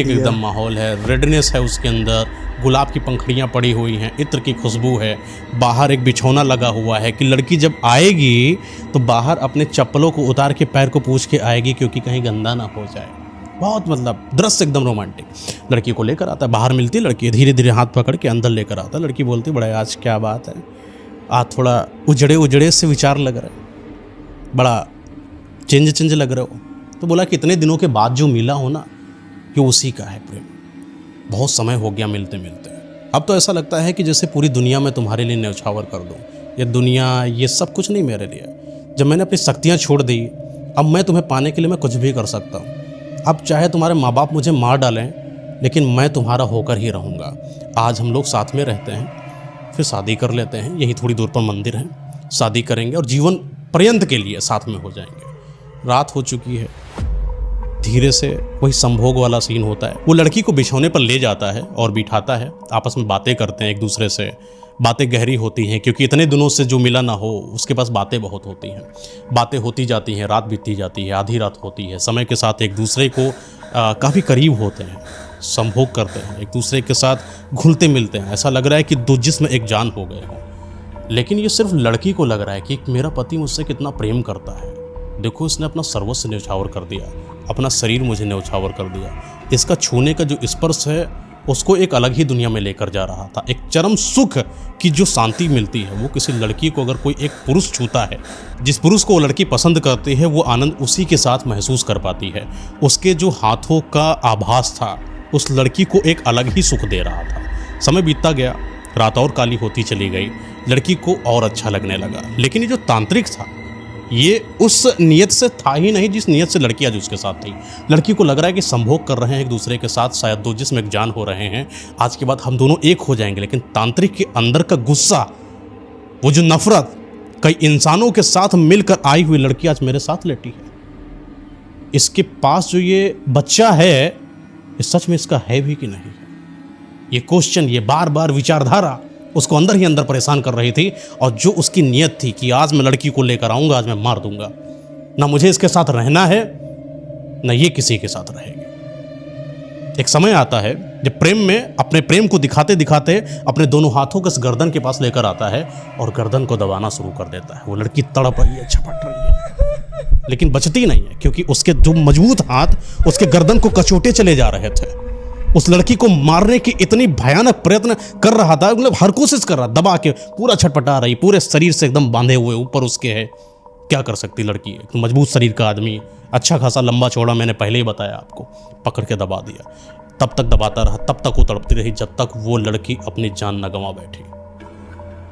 एकदम माहौल है, रेडनेस है उसके अंदर, गुलाब की पंखड़ियाँ पड़ी हुई हैं, इत्र की खुशबू है, बाहर एक बिछौना लगा हुआ है कि लड़की जब आएगी तो बाहर अपने चप्पलों को उतार के पैर को पूछ के आएगी, क्योंकि कहीं गंदा ना हो जाए। बहुत मतलब दृश्य एकदम रोमांटिक। लड़की को लेकर आता है, बाहर मिलती है लड़की, धीरे धीरे हाथ पकड़ के अंदर लेकर आता है। लड़की बोलती, बड़ा आज क्या बात है, आज थोड़ा उजड़े से विचार लग रहे, बड़ा चेंज लग रहे हो। तो बोला कि इतने दिनों के बाद जो मिला हो ना, कि उसी का है प्रेम। बहुत समय हो गया मिलते मिलते, अब तो ऐसा लगता है कि जैसे पूरी दुनिया में तुम्हारे लिए न्यौछावर कर दूँ। ये दुनिया, ये सब कुछ नहीं मेरे लिए। जब मैंने अपनी शक्तियाँ छोड़ दी, अब मैं तुम्हें पाने के लिए मैं कुछ भी कर सकता हूँ। अब चाहे तुम्हारे माँ बाप मुझे मार डालें, लेकिन मैं तुम्हारा होकर ही रहूँगा। आज हम लोग साथ में रहते हैं, फिर शादी कर लेते हैं, यही थोड़ी दूर पर मंदिर है, शादी करेंगे और जीवन पर्यंत के लिए साथ में हो जाएंगे। रात हो चुकी है, धीरे से वही संभोग वाला सीन होता है। वो लड़की को बिछौने पर ले जाता है और बिठाता है, आपस में बातें करते हैं एक दूसरे से, बातें गहरी होती हैं, क्योंकि इतने दिनों से जो मिला ना हो उसके पास बातें बहुत होती हैं। बातें होती जाती हैं, रात बीतती जाती है, आधी रात होती है, समय के साथ एक दूसरे को काफ़ी करीब होते हैं, संभोग करते हैं, एक दूसरे के साथ घुलते मिलते हैं। ऐसा लग रहा है कि दो जिस्म एक जान हो गए हों। लेकिन ये सिर्फ लड़की को लग रहा है कि मेरा पति मुझसे कितना प्रेम करता है, देखो इसने अपना सर्वस्व न्यौछावर कर दिया, अपना शरीर मुझे न्यौछावर कर दिया। इसका छूने का जो स्पर्श है उसको एक अलग ही दुनिया में लेकर जा रहा था। एक चरम सुख की जो शांति मिलती है वो किसी लड़की को अगर कोई एक पुरुष छूता है, जिस पुरुष को वो लड़की पसंद करती है, वो आनंद उसी के साथ महसूस कर पाती है। उसके जो हाथों का आभास था उस लड़की को एक अलग ही सुख दे रहा था। समय बीतता गया, रात और काली होती चली गई, लड़की को और अच्छा लगने लगा। लेकिन ये जो तांत्रिक था ये उस नियत से था ही नहीं जिस नियत से लड़की आज उसके साथ थी। लड़की को लग रहा है कि संभोग कर रहे हैं एक दूसरे के साथ, शायद दो जिस्म एक जान हो रहे हैं, आज के बाद हम दोनों एक हो जाएंगे। लेकिन तांत्रिक के अंदर का गुस्सा, वो जो नफरत, कई इंसानों के साथ मिलकर आई हुई लड़की आज मेरे साथ लेटी है, इसके पास जो ये बच्चा है ये सच में इसका है भी कि नहीं। ये क्वेश्चन, ये बार बार विचारधारा उसको अंदर ही अंदर परेशान कर रही थी। और जो उसकी नीयत थी कि आज मैं लड़की को लेकर आऊंगा, आज मैं मार दूंगा, ना मुझे इसके साथ रहना है ना ये किसी के साथ रहेगी। एक समय आता है जब प्रेम में अपने प्रेम को दिखाते दिखाते अपने दोनों हाथों को इस गर्दन के पास लेकर आता है और गर्दन को दबाना शुरू कर देता है। वो लड़की तड़प रही है, छपट रही है, लेकिन बचती नहीं है, क्योंकि उसके जो मजबूत हाथ उसके गर्दन को कचोटे चले जा रहे थे। उस लड़की को मारने की इतनी भयानक प्रयत्न कर रहा था, मतलब हर कोशिश कर रहा, दबा के पूरा छटपटा रही, पूरे शरीर से एकदम बांधे हुए ऊपर उसके है। क्या कर सकती लड़की, एक मजबूत शरीर का आदमी, अच्छा खासा लंबा चौड़ा, मैंने पहले ही बताया आपको, पकड़ के दबा दिया। तब तक दबाता रहा, तब तक वो तड़पती रही, जब तक वो लड़की अपनी जान न गंवा बैठी।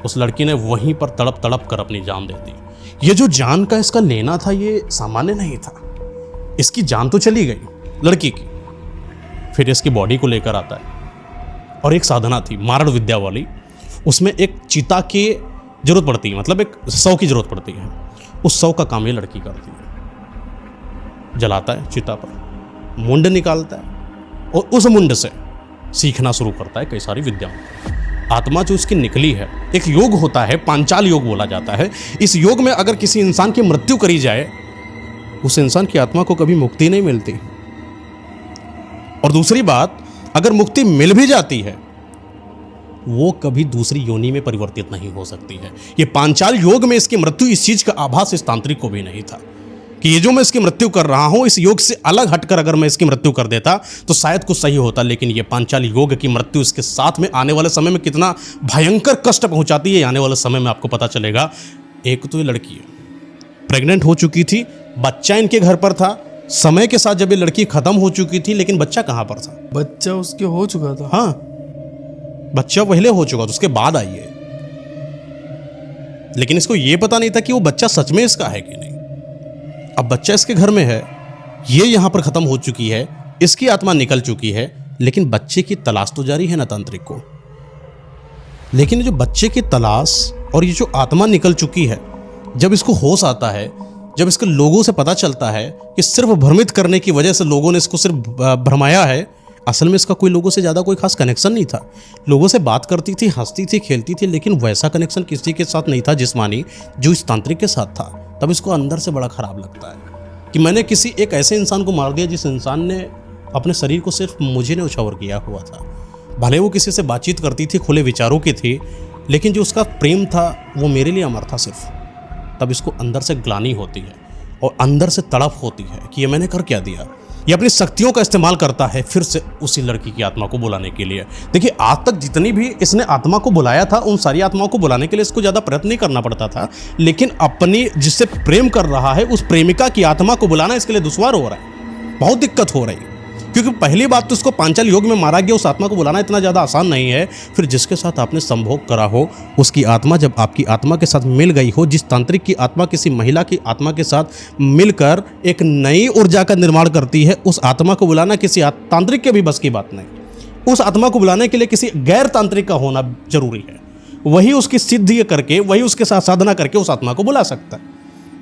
उस लड़की ने वहीं पर तड़प तड़प कर अपनी जान दे दी। ये जो जान का इसका लेना था ये सामान्य नहीं था। इसकी जान तो चली गई लड़की की, फिर इसकी बॉडी को लेकर आता है। और एक साधना थी मारण विद्या वाली, उसमें एक चिता की जरूरत पड़ती है, मतलब एक शव की जरूरत पड़ती है। उस शव का काम ये लड़की करती है। जलाता है चिता पर, मुंड निकालता है और उस मुंड से सीखना शुरू करता है कई सारी विद्याओं। आत्मा जो उसकी निकली है, एक योग होता है, पांचाल योग बोला जाता है। इस योग में अगर किसी इंसान की मृत्यु करी जाए, उस इंसान की आत्मा को कभी मुक्ति नहीं मिलती। और दूसरी बात, अगर मुक्ति मिल भी जाती है वो कभी दूसरी योनि में परिवर्तित नहीं हो सकती है। ये पांचाल योग में इसकी मृत्यु, इस चीज का आभास इस तांत्रिक को भी नहीं था कि ये जो मैं इसकी मृत्यु कर रहा हूं, इस योग से अलग हटकर अगर मैं इसकी मृत्यु कर देता तो शायद कुछ सही होता। लेकिन ये पांचाल योग की मृत्यु इसके साथ में आने वाले समय में कितना भयंकर कष्ट पहुंचाती है, आने वाले समय में आपको पता चलेगा। एक तो ये लड़की है, प्रेग्नेंट हो चुकी थी, बच्चा इनके घर पर था। समय के साथ जब ये लड़की खत्म हो चुकी थी, लेकिन बच्चा कहां पर था? बच्चा उसके हो चुका था। हाँ, बच्चा पहले हो चुका था, उसके बाद आई है। लेकिन इसको ये पता नहीं था कि वो बच्चा सच में इसका है कि नहीं। अब बच्चा इसके घर में है, ये यहां पर खत्म हो चुकी है, इसकी आत्मा निकल चुकी है, लेकिन बच्चे की तलाश तो जारी है ना तांत्रिक को। लेकिन जो बच्चे की तलाश और ये जो आत्मा निकल चुकी है, जब इसको होश आता है, जब इसके लोगों से पता चलता है कि सिर्फ भ्रमित करने की वजह से लोगों ने इसको सिर्फ भरमाया है, असल में इसका कोई लोगों से ज़्यादा कोई खास कनेक्शन नहीं था। लोगों से बात करती थी, हंसती थी, खेलती थी, लेकिन वैसा कनेक्शन किसी के साथ नहीं था जिस्मानी जो इस तांत्रिक के साथ था। तब इसको अंदर से बड़ा ख़राब लगता है कि मैंने किसी एक ऐसे इंसान को मार दिया जिस इंसान ने अपने शरीर को सिर्फ मुझे न्यौछावर किया हुआ था। भले वो किसी से बातचीत करती थी, खुले विचारों की थी, लेकिन जो उसका प्रेम था वो मेरे लिए अमर था सिर्फ। तब इसको अंदर से ग्लानि होती है और अंदर से तड़प होती है कि ये मैंने कर क्या दिया। ये अपनी शक्तियों का इस्तेमाल करता है फिर से उसी लड़की की आत्मा को बुलाने के लिए। देखिए, आज तक जितनी भी इसने आत्मा को बुलाया था, उन सारी आत्माओं को बुलाने के लिए इसको ज़्यादा प्रयत्न नहीं करना पड़ता था। लेकिन अपनी जिससे प्रेम कर रहा है उस प्रेमिका की आत्मा को बुलाना इसके लिए दुश्वार हो रहा है, बहुत दिक्कत हो रही है। क्योंकि पहली बात तो उसको पांचाल योग में मारा गया, उस आत्मा को बुलाना इतना ज़्यादा आसान नहीं है। फिर जिसके साथ आपने संभोग करा हो, उसकी आत्मा जब आपकी आत्मा के साथ मिल गई हो, जिस तांत्रिक की आत्मा किसी महिला की आत्मा के साथ मिलकर एक नई ऊर्जा का निर्माण करती है, उस आत्मा को बुलाना किसी तांत्रिक के भी बस की बात नहीं। उस आत्मा को बुलाने के लिए किसी गैर तांत्रिक का होना जरूरी है। वही उसकी सिद्धि करके, वही उसके साथ साधना करके उस आत्मा को बुला सकता है।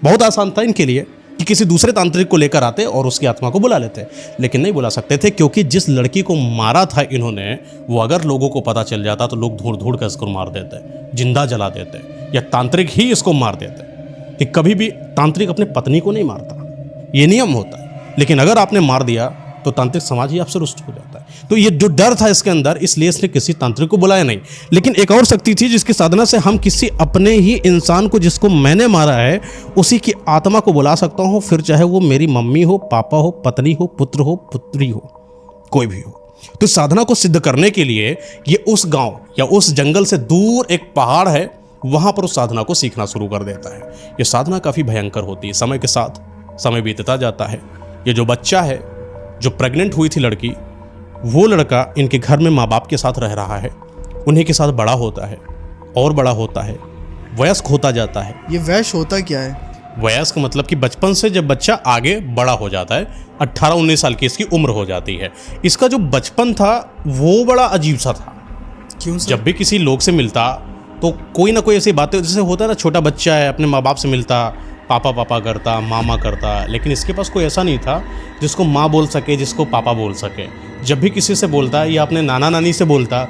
बहुत आसान था इनके लिए कि किसी दूसरे तांत्रिक को लेकर आते और उसकी आत्मा को बुला लेते, लेकिन नहीं बुला सकते थे क्योंकि जिस लड़की को मारा था इन्होंने, वो अगर लोगों को पता चल जाता तो लोग ढूंढ कर इसको मार देते, जिंदा जला देते, या तांत्रिक ही इसको मार देते। कि कभी भी तांत्रिक अपने पत्नी को नहीं मारता, ये नियम होता है, लेकिन अगर आपने मार दिया तो तांत्रिक समाज ही आपसे रुष्ट हो जाता है। तो ये जो डर था इसके अंदर, इसलिए इसने किसी तांत्रिक को बुलाया नहीं। लेकिन एक और शक्ति थी जिसकी साधना से हम किसी अपने ही इंसान को, जिसको मैंने मारा है, उसी की आत्मा को बुला सकता हूँ, फिर चाहे वो मेरी मम्मी हो, पापा हो, पत्नी हो, पुत्र हो, पुत्री हो, कोई भी हो। तो साधना को सिद्ध करने के लिए ये उस गांव या उस जंगल से दूर एक पहाड़ है, वहां पर उस साधना को सीखना शुरू कर देता है। ये साधना काफ़ी भयंकर होती है। समय के साथ समय बीतता जाता है। ये जो बच्चा है, जो प्रेग्नेंट हुई थी लड़की, वो लड़का इनके घर में माँ बाप के साथ रह रहा है, उन्हीं के साथ बड़ा होता है और बड़ा होता है, वयस्क होता जाता है। ये वैश होता क्या है? वयस्क मतलब कि बचपन से जब बच्चा आगे बड़ा हो जाता है, 18-19 साल की इसकी उम्र हो जाती है। इसका जो बचपन था वो बड़ा अजीब सा था। क्यों सर? जब भी किसी लोग से मिलता तो कोई ना कोई ऐसी बातें, जैसे होता है ना, छोटा बच्चा है, अपने माँ बाप से मिलता, पापा पापा करता, मामा करता, लेकिन इसके पास कोई ऐसा नहीं था जिसको माँ बोल सके, जिसको पापा बोल सके। जब भी किसी से बोलता या अपने नाना नानी से बोलता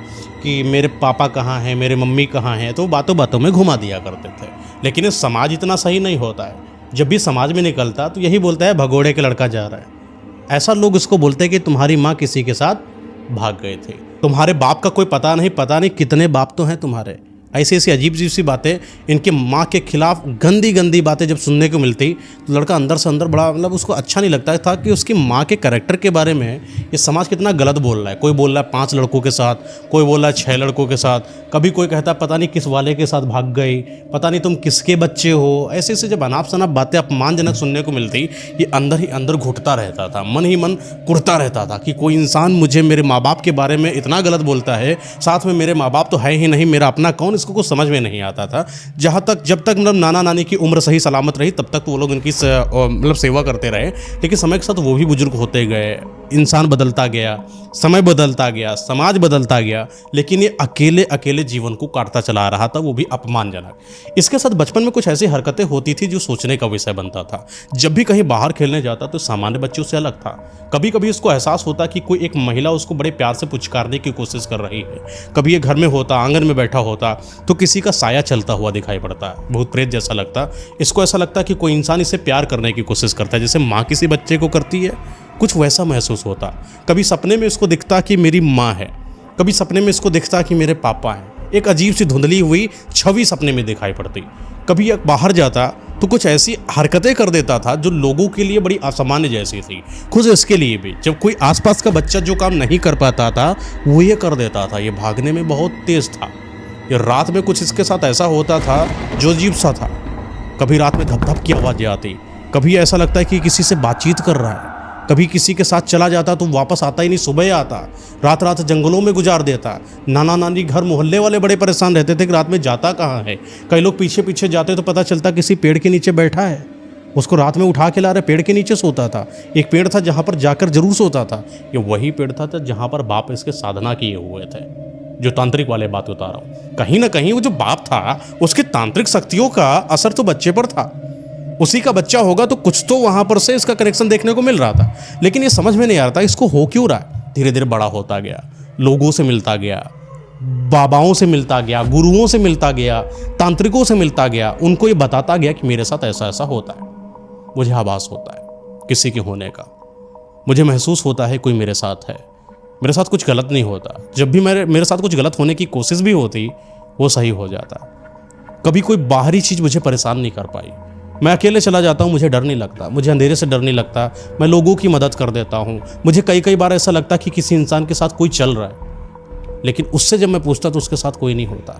कि मेरे पापा कहाँ हैं, मेरे मम्मी कहाँ हैं, तो बातों बातों में घुमा दिया करते थे। लेकिन ये समाज इतना सही नहीं होता है। जब भी समाज में निकलता तो यही बोलता है, भगोड़े के लड़का जा रहा है। ऐसा लोग इसको बोलते हैं कि तुम्हारी माँ किसी के साथ भाग गए थे, तुम्हारे बाप का कोई पता नहीं कितने बाप तो हैं तुम्हारे। ऐसी ऐसी अजीब अजीब सी बातें, इनके माँ के खिलाफ गंदी गंदी बातें जब सुनने को मिलती तो लड़का अंदर से अंदर बड़ा, मतलब उसको अच्छा नहीं लगता था कि उसकी माँ के कैरेक्टर के बारे में ये समाज कितना गलत बोल रहा है। कोई बोल रहा है 5 लड़कों के साथ, कोई बोल रहा है 6 लड़कों के साथ, कभी कोई कहता है पता नहीं किस वाले के साथ भाग गई, पता नहीं तुम किसके बच्चे हो। ऐसे ऐसे जब अनाप शनाप बातें अपमानजनक सुनने को मिलती, ये अंदर ही अंदर घुटता रहता था, मन ही मन कुड़ता रहता था कि कोई इंसान मुझे मेरे माँ बाप के बारे में इतना गलत बोलता है, साथ में मेरे माँ बाप तो है ही नहीं, मेरा अपना कौन, इसको कुछ समझ में नहीं आता था। जब तक मतलब नाना नानी की उम्र सही सलामत रही, तब तक वो लोग इनकी मतलब सेवा करते रहे। लेकिन समय के साथ वो भी बुजुर्ग होते गए, इंसान बदलता गया, समय बदलता गया, समाज बदलता गया, लेकिन ये अकेले अकेले जीवन को काटता चला रहा था, वो भी अपमानजनक। इसके साथ बचपन में कुछ ऐसी हरकतें होती थी जो सोचने का विषय बनता था। जब भी कहीं बाहर खेलने जाता तो सामान्य बच्चों से अलग था। कभी कभी उसको एहसास होता कि कोई एक महिला उसको बड़े प्यार से पुचकारने की कोशिश कर रही है। कभी ये घर में होता, आंगन में बैठा होता, तो किसी का साया चलता हुआ दिखाई पड़ता, भूत प्रेत जैसा लगता। इसको ऐसा लगता कि कोई इंसान इसे प्यार करने की कोशिश करता है, जैसे माँ किसी बच्चे को करती है, कुछ वैसा महसूस होता। कभी सपने में इसको दिखता कि मेरी माँ है, कभी सपने में इसको दिखता कि मेरे पापा हैं। एक अजीब सी धुंधली हुई छवि सपने में दिखाई पड़ती। कभी एक बाहर जाता तो कुछ ऐसी हरकतें कर देता था जो लोगों के लिए बड़ी असामान्य जैसी थी, खुद इसके लिए भी। जब कोई आसपास का बच्चा जो काम नहीं कर पाता था वो ये कर देता था। ये भागने में बहुत तेज था। ये रात में कुछ इसके साथ ऐसा होता था जो अजीब सा था। कभी रात में धप धप की आवाज़ें आती, कभी ऐसा लगता है कि किसी से बातचीत कर रहा है, कभी किसी के साथ चला जाता तो वापस आता ही नहीं, सुबह आता, रात रात जंगलों में गुजार देता। नाना नानी घर मोहल्ले वाले बड़े परेशान रहते थे कि रात में जाता कहाँ है। कई लोग पीछे पीछे जाते तो पता चलता किसी पेड़ के नीचे बैठा है, उसको रात में उठा के ला रहे, पेड़ के नीचे सोता था। एक पेड़ था जहाँ पर जाकर जरूर सोता था। ये वही पेड़ था जहाँ पर बाप इसके साधना किए हुए थे, जो तांत्रिक वाले बात बता रहा हूँ। कहीं ना कहीं वो जो बाप था उसके तांत्रिक शक्तियों का असर तो बच्चे पर था। उसी का बच्चा होगा तो कुछ तो वहां पर से इसका कनेक्शन देखने को मिल रहा था, लेकिन ये समझ में नहीं आ रहा था इसको हो क्यों रहा है। धीरे धीरे बड़ा होता गया, लोगों से मिलता गया, बाबाओं से मिलता गया, गुरुओं से मिलता गया, तांत्रिकों से मिलता गया। उनको ये बताता गया कि मेरे साथ ऐसा ऐसा होता है, मुझे आभास होता है किसी के होने का, मुझे महसूस होता है कोई मेरे साथ है, मेरे साथ कुछ गलत नहीं होता। जब भी मेरे साथ कुछ गलत होने की कोशिश भी होती वो सही हो जाता। कभी कोई बाहरी चीज़ मुझे परेशान नहीं कर पाई। मैं अकेले चला जाता हूँ, मुझे डर नहीं लगता, मुझे अंधेरे से डर नहीं लगता, मैं लोगों की मदद कर देता हूँ। मुझे कई बार ऐसा लगता कि किसी इंसान के साथ कोई चल रहा है, लेकिन उससे जब मैं पूछता तो उसके साथ कोई नहीं होता।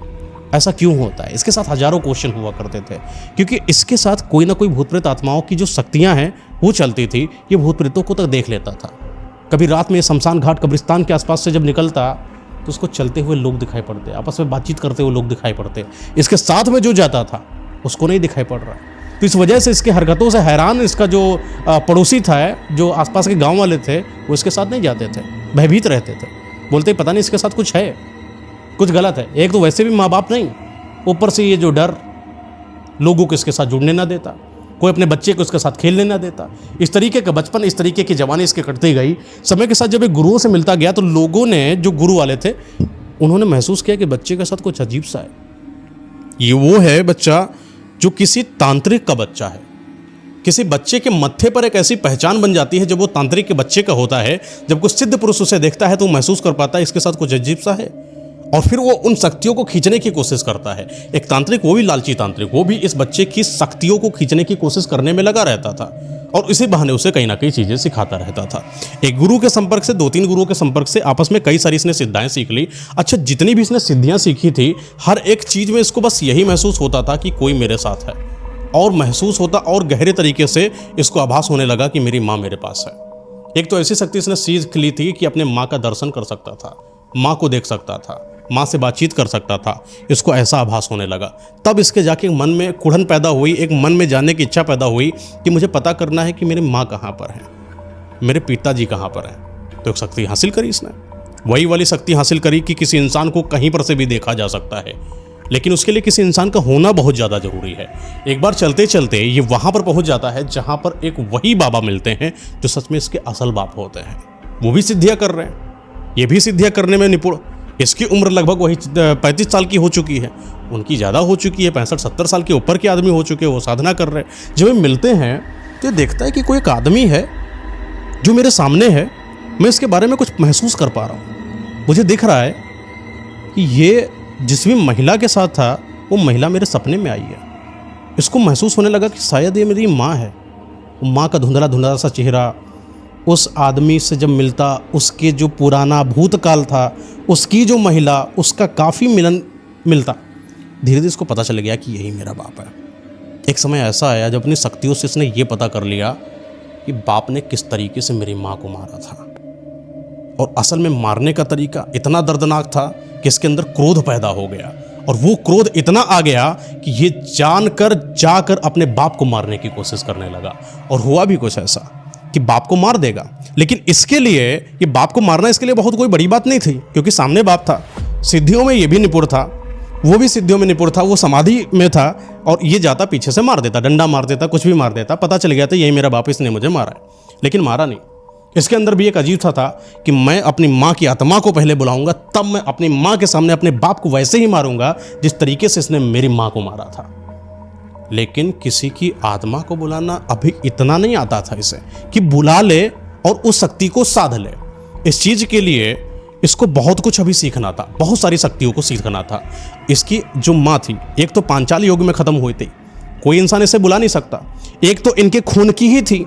ऐसा क्यों होता है? इसके साथ हजारों क्वेश्चन हुआ करते थे, क्योंकि इसके साथ कोई ना कोई भूत प्रेत आत्माओं की जो शक्तियाँ हैं वो चलती थी। ये भूत प्रेतों को तक देख लेता था। कभी रात में शमशान घाट कब्रिस्तान के आसपास से जब निकलता तो उसको चलते हुए लोग दिखाई पड़ते, आपस में बातचीत करते हुए लोग दिखाई पड़ते। इसके साथ में जो जाता था उसको नहीं दिखाई पड़ रहा। तो इस वजह से इसके हरकतों से हैरान इसका जो पड़ोसी था, जो आसपास के गांव वाले थे, वो इसके साथ नहीं जाते थे, भयभीत रहते थे, बोलते पता नहीं इसके साथ कुछ है, कुछ गलत है। एक तो वैसे भी माँ बाप नहीं, ऊपर से ये जो डर लोगों को इसके साथ जुड़ने ना देता। कोई अपने बच्चे को उसके साथ खेलने ना देता। इस तरीके का बचपन, इस तरीके की जवानी इसके कटती गई। समय के साथ जब ये गुरुओं से मिलता गया तो लोगों ने, जो गुरु वाले थे, उन्होंने महसूस किया कि बच्चे के साथ कुछ अजीब सा है। ये वो है बच्चा जो किसी तांत्रिक का बच्चा है। किसी बच्चे के मत्थे पर एक ऐसी पहचान बन जाती है जब वो तांत्रिक के बच्चे का होता है। जब कोई सिद्ध पुरुष उसे देखता है तो महसूस कर पाता है इसके साथ कुछ अजीब सा है, और फिर वो उन शक्तियों को खींचने की कोशिश करता है। एक तांत्रिक, वो भी लालची तांत्रिक, वो भी इस बच्चे की शक्तियों को खींचने की कोशिश करने में लगा रहता था और इसी बहाने उसे कहीं ना कहीं चीज़ें सिखाता रहता था। एक गुरु के संपर्क से, 2-3 गुरुओं के संपर्क से आपस में कई सारी इसने सिद्धाएं सीख ली। अच्छा, जितनी भी इसने सिद्धियां सीखी थी, हर एक चीज़ में इसको बस यही महसूस होता था कि कोई मेरे साथ है, और महसूस होता और गहरे तरीके से इसको आभास होने लगा कि मेरी माँ मेरे पास है। एक तो ऐसी शक्ति इसने सीख ली थी कि अपने माँ का दर्शन कर सकता था, माँ को देख सकता था, माँ से बातचीत कर सकता था। इसको ऐसा आभास होने लगा। तब इसके जाके मन में कुढ़न पैदा हुई, एक मन में जानने की इच्छा पैदा हुई कि मुझे पता करना है कि मेरी माँ कहाँ पर है, मेरे पिताजी कहाँ पर हैं। तो एक शक्ति हासिल करी इसने, वही वाली शक्ति हासिल करी कि किसी इंसान को कहीं पर से भी देखा जा सकता है, लेकिन उसके लिए किसी इंसान का होना बहुत ज़्यादा ज़रूरी है। एक बार चलते चलते ये वहाँ पर पहुँच जाता है जहाँ पर एक वही बाबा मिलते हैं जो सच में इसके असल बाप होते हैं। वो भी सिद्धियाँ कर रहे हैं, ये भी सिद्धियाँ करने में निपुण। इसकी उम्र लगभग वही 35 साल की हो चुकी है, उनकी ज़्यादा हो चुकी है, 65-70 साल के ऊपर के आदमी हो चुके हैं, वो साधना कर रहे हैं। जब वे मिलते हैं तो ये देखता है कि कोई एक आदमी है जो मेरे सामने है, मैं इसके बारे में कुछ महसूस कर पा रहा हूँ। मुझे दिख रहा है कि ये जिस भी महिला के साथ था वो महिला मेरे सपने में आई है। इसको महसूस होने लगा कि शायद ये मेरी माँ है। माँ का धुंधला धुंधला सा चेहरा, उस आदमी से जब मिलता, उसके जो पुराना भूतकाल था, उसकी जो महिला, उसका काफ़ी मिलन मिलता। धीरे धीरे इसको पता चल गया कि यही मेरा बाप है। एक समय ऐसा आया जब अपनी शक्तियों से इसने ये पता कर लिया कि बाप ने किस तरीके से मेरी माँ को मारा था, और असल में मारने का तरीका इतना दर्दनाक था कि इसके अंदर क्रोध पैदा हो गया, और वो क्रोध इतना आ गया कि ये जानकर जाकर अपने बाप को मारने की कोशिश करने लगा। और हुआ भी कुछ ऐसा कि बाप को मार देगा, लेकिन इसके लिए, ये बाप को मारना इसके लिए बहुत कोई बड़ी बात नहीं थी, क्योंकि सामने बाप था। सिद्धियों में ये भी निपुण था, वो भी सिद्धियों में निपुण था, वो समाधि में था, और ये जाता पीछे से मार देता, डंडा मार देता, कुछ भी मार देता। पता चल गया था यही मेरा बाप, इसने मुझे मारा है, लेकिन मारा नहीं। इसके अंदर भी एक अजीब सा था कि मैं अपनी माँ की आत्मा को पहले बुलाऊंगा, तब मैं अपनी माँ के सामने अपने बाप को वैसे ही मारूंगा जिस तरीके से इसने मेरी माँ को मारा था। लेकिन किसी की आत्मा को बुलाना अभी इतना नहीं आता था इसे कि बुला ले और उस शक्ति को साध ले। इस चीज़ के लिए इसको बहुत कुछ अभी सीखना था, बहुत सारी शक्तियों को सीखना था। इसकी जो माँ थी, एक तो पांचाल युग में ख़त्म हुई थी, कोई इंसान इसे बुला नहीं सकता। एक तो इनके खून की ही थी,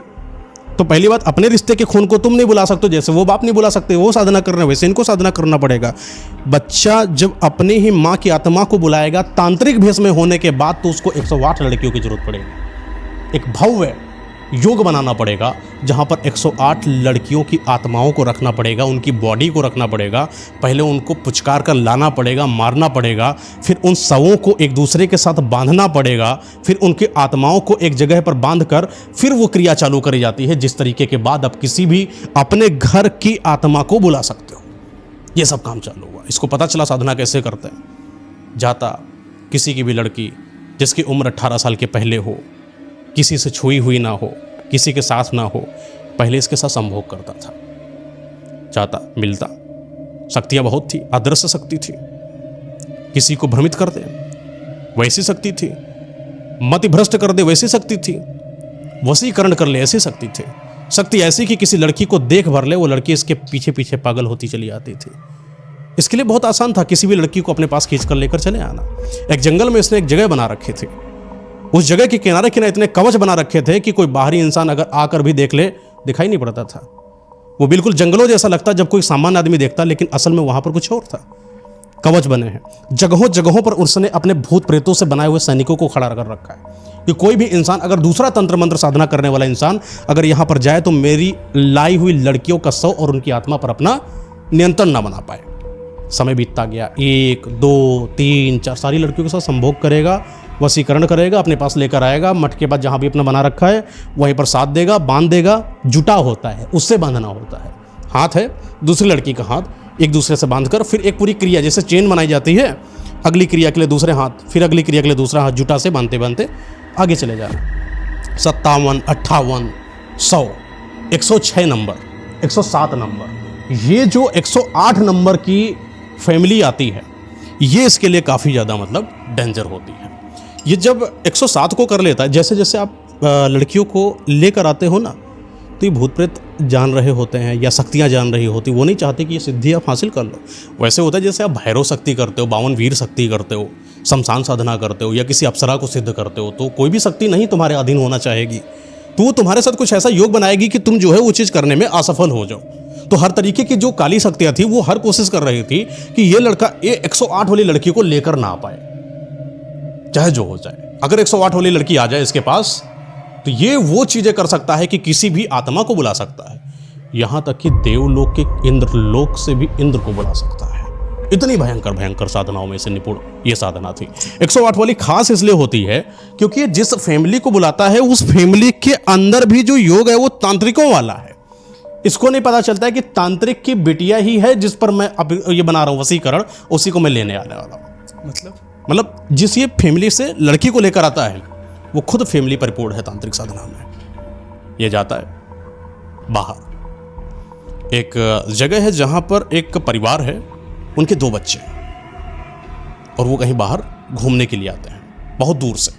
तो पहली बात, अपने रिश्ते के खून को तुम नहीं बुला सकते, जैसे वो बाप नहीं बुला सकते, वो साधना कर रहे हैं, वैसे इनको साधना करना पड़ेगा। बच्चा जब अपनी ही माँ की आत्मा को बुलाएगा तांत्रिक भेष में होने के बाद, तो उसको 108 लड़कियों की जरूरत पड़ेगी। एक भव्य योग बनाना पड़ेगा जहाँ पर 108 लड़कियों की आत्माओं को रखना पड़ेगा, उनकी बॉडी को रखना पड़ेगा। पहले उनको पुचकार कर लाना पड़ेगा, मारना पड़ेगा, फिर उन शवों को एक दूसरे के साथ बांधना पड़ेगा, फिर उनकी आत्माओं को एक जगह पर बांध कर फिर वो क्रिया चालू करी जाती है, जिस तरीके के बाद आप किसी भी अपने घर की आत्मा को बुला सकते हो। ये सब काम चालू हुआ। इसको पता चला साधना कैसे करते हैं। जाता किसी की भी लड़की जिसकी उम्र 18 साल के पहले हो, किसी से छुई हुई ना हो, किसी के साथ ना हो, पहले इसके साथ संभोग करता था। जाता, मिलता, शक्तियाँ बहुत थी, अदृश्य शक्ति थी, किसी को भ्रमित कर दे वैसी शक्ति थी, मति भ्रष्ट कर दे वैसी शक्ति थी, वशीकरण कर ले ऐसी शक्ति थी। शक्ति ऐसी कि किसी लड़की को देख भर ले, वो लड़की इसके पीछे पीछे पागल होती चली आती थी। इसके लिए बहुत आसान था किसी भी लड़की को अपने पास खींच कर लेकर चले आना। एक जंगल में इसने एक जगह बना रखी थी, उस जगह के किनारे किनारे इतने कवच बना रखे थे कि कोई बाहरी इंसान अगर आकर भी देख ले दिखाई नहीं पड़ता था। वो बिल्कुल जंगलों जैसा लगता जब कोई सामान्य आदमी देखता, लेकिन असल में वहां पर कुछ और था। कवच बने हैं जगहों जगहों पर, उसने अपने भूत प्रेतों से बनाए हुए सैनिकों को खड़ा कर रखा है कि कोई भी इंसान, अगर दूसरा तंत्र मंत्र साधना करने वाला इंसान अगर यहाँ पर जाए तो मेरी लाई हुई लड़कियों का शव और उनकी आत्मा पर अपना नियंत्रण ना बना पाए। समय बीतता गया, 1, 2, 3, 4 सारी लड़कियों के साथ संभोग करेगा, वशीकरण करेगा, अपने पास लेकर आएगा, मठ के बाद जहाँ भी अपना बना रखा है वहीं पर साथ देगा, बांध देगा। जुटा होता है, उससे बांधना होता है। हाथ है दूसरी लड़की का हाथ, एक दूसरे से बांधकर फिर एक पूरी क्रिया जैसे चेन बनाई जाती है, अगली क्रिया के लिए दूसरे हाथ, फिर अगली क्रिया के लिए दूसरा हाथ, जुटा से बांधते बांधते आगे चले जाना। 57, 58, 100, 106 नंबर, 107 नंबर, ये जो 108 नंबर की फैमिली आती है, ये इसके लिए काफ़ी ज़्यादा मतलब डेंजर होती है। ये जब 107 को कर लेता है, जैसे जैसे आप लड़कियों को लेकर आते हो ना, तो ये भूत प्रेत जान रहे होते हैं या शक्तियाँ जान रही होती, वो नहीं चाहते कि ये सिद्धि आप हासिल कर लो। वैसे होता है जैसे आप भैरव शक्ति करते हो, 52 वीर शक्ति करते हो, शमशान साधना करते हो या किसी अप्सरा को सिद्ध करते हो, तो कोई भी शक्ति नहीं तुम्हारे अधीन होना चाहेगी, तो वो तुम्हारे साथ कुछ ऐसा योग बनाएगी कि तुम जो है वो चीज़ करने में असफल हो जाओ। तो हर तरीके की जो काली शक्तियाँ थी वो हर कोशिश कर रही थी कि ये लड़का ये 108 वाली लड़की को लेकर ना आ पाए, चाहे जो हो जाए। अगर 108 वाली लड़की आ जाए इसके पास, तो ये वो चीज़ें कर सकता है कि किसी भी आत्मा को बुला सकता है, यहाँ तक कि देवलोक के इंद्रलोक से भी इंद्र को बुला सकता है। इतनी भयंकर भयंकर साधनाओं में से निपुण ये साधना थी। 108 वाली खास इसलिए होती है क्योंकि जिस फैमिली को बुलाता है उस फैमिली के अंदर भी जो योग है वो तांत्रिकों वाला है। इसको नहीं पता चलता है कि तांत्रिक की बिटिया ही है जिस पर मैं अब ये बना रहा हूँ वसीकरण, उसी को मैं लेने आने वाला हूँ। मतलब जिस ये फैमिली से लड़की को लेकर आता है वो खुद फैमिली परिपूर्ण है तांत्रिक साधना में। ये जाता है बाहर, एक जगह है जहाँ पर एक परिवार है, उनके 2 बच्चे, और वो कहीं बाहर घूमने के लिए आते हैं बहुत दूर से,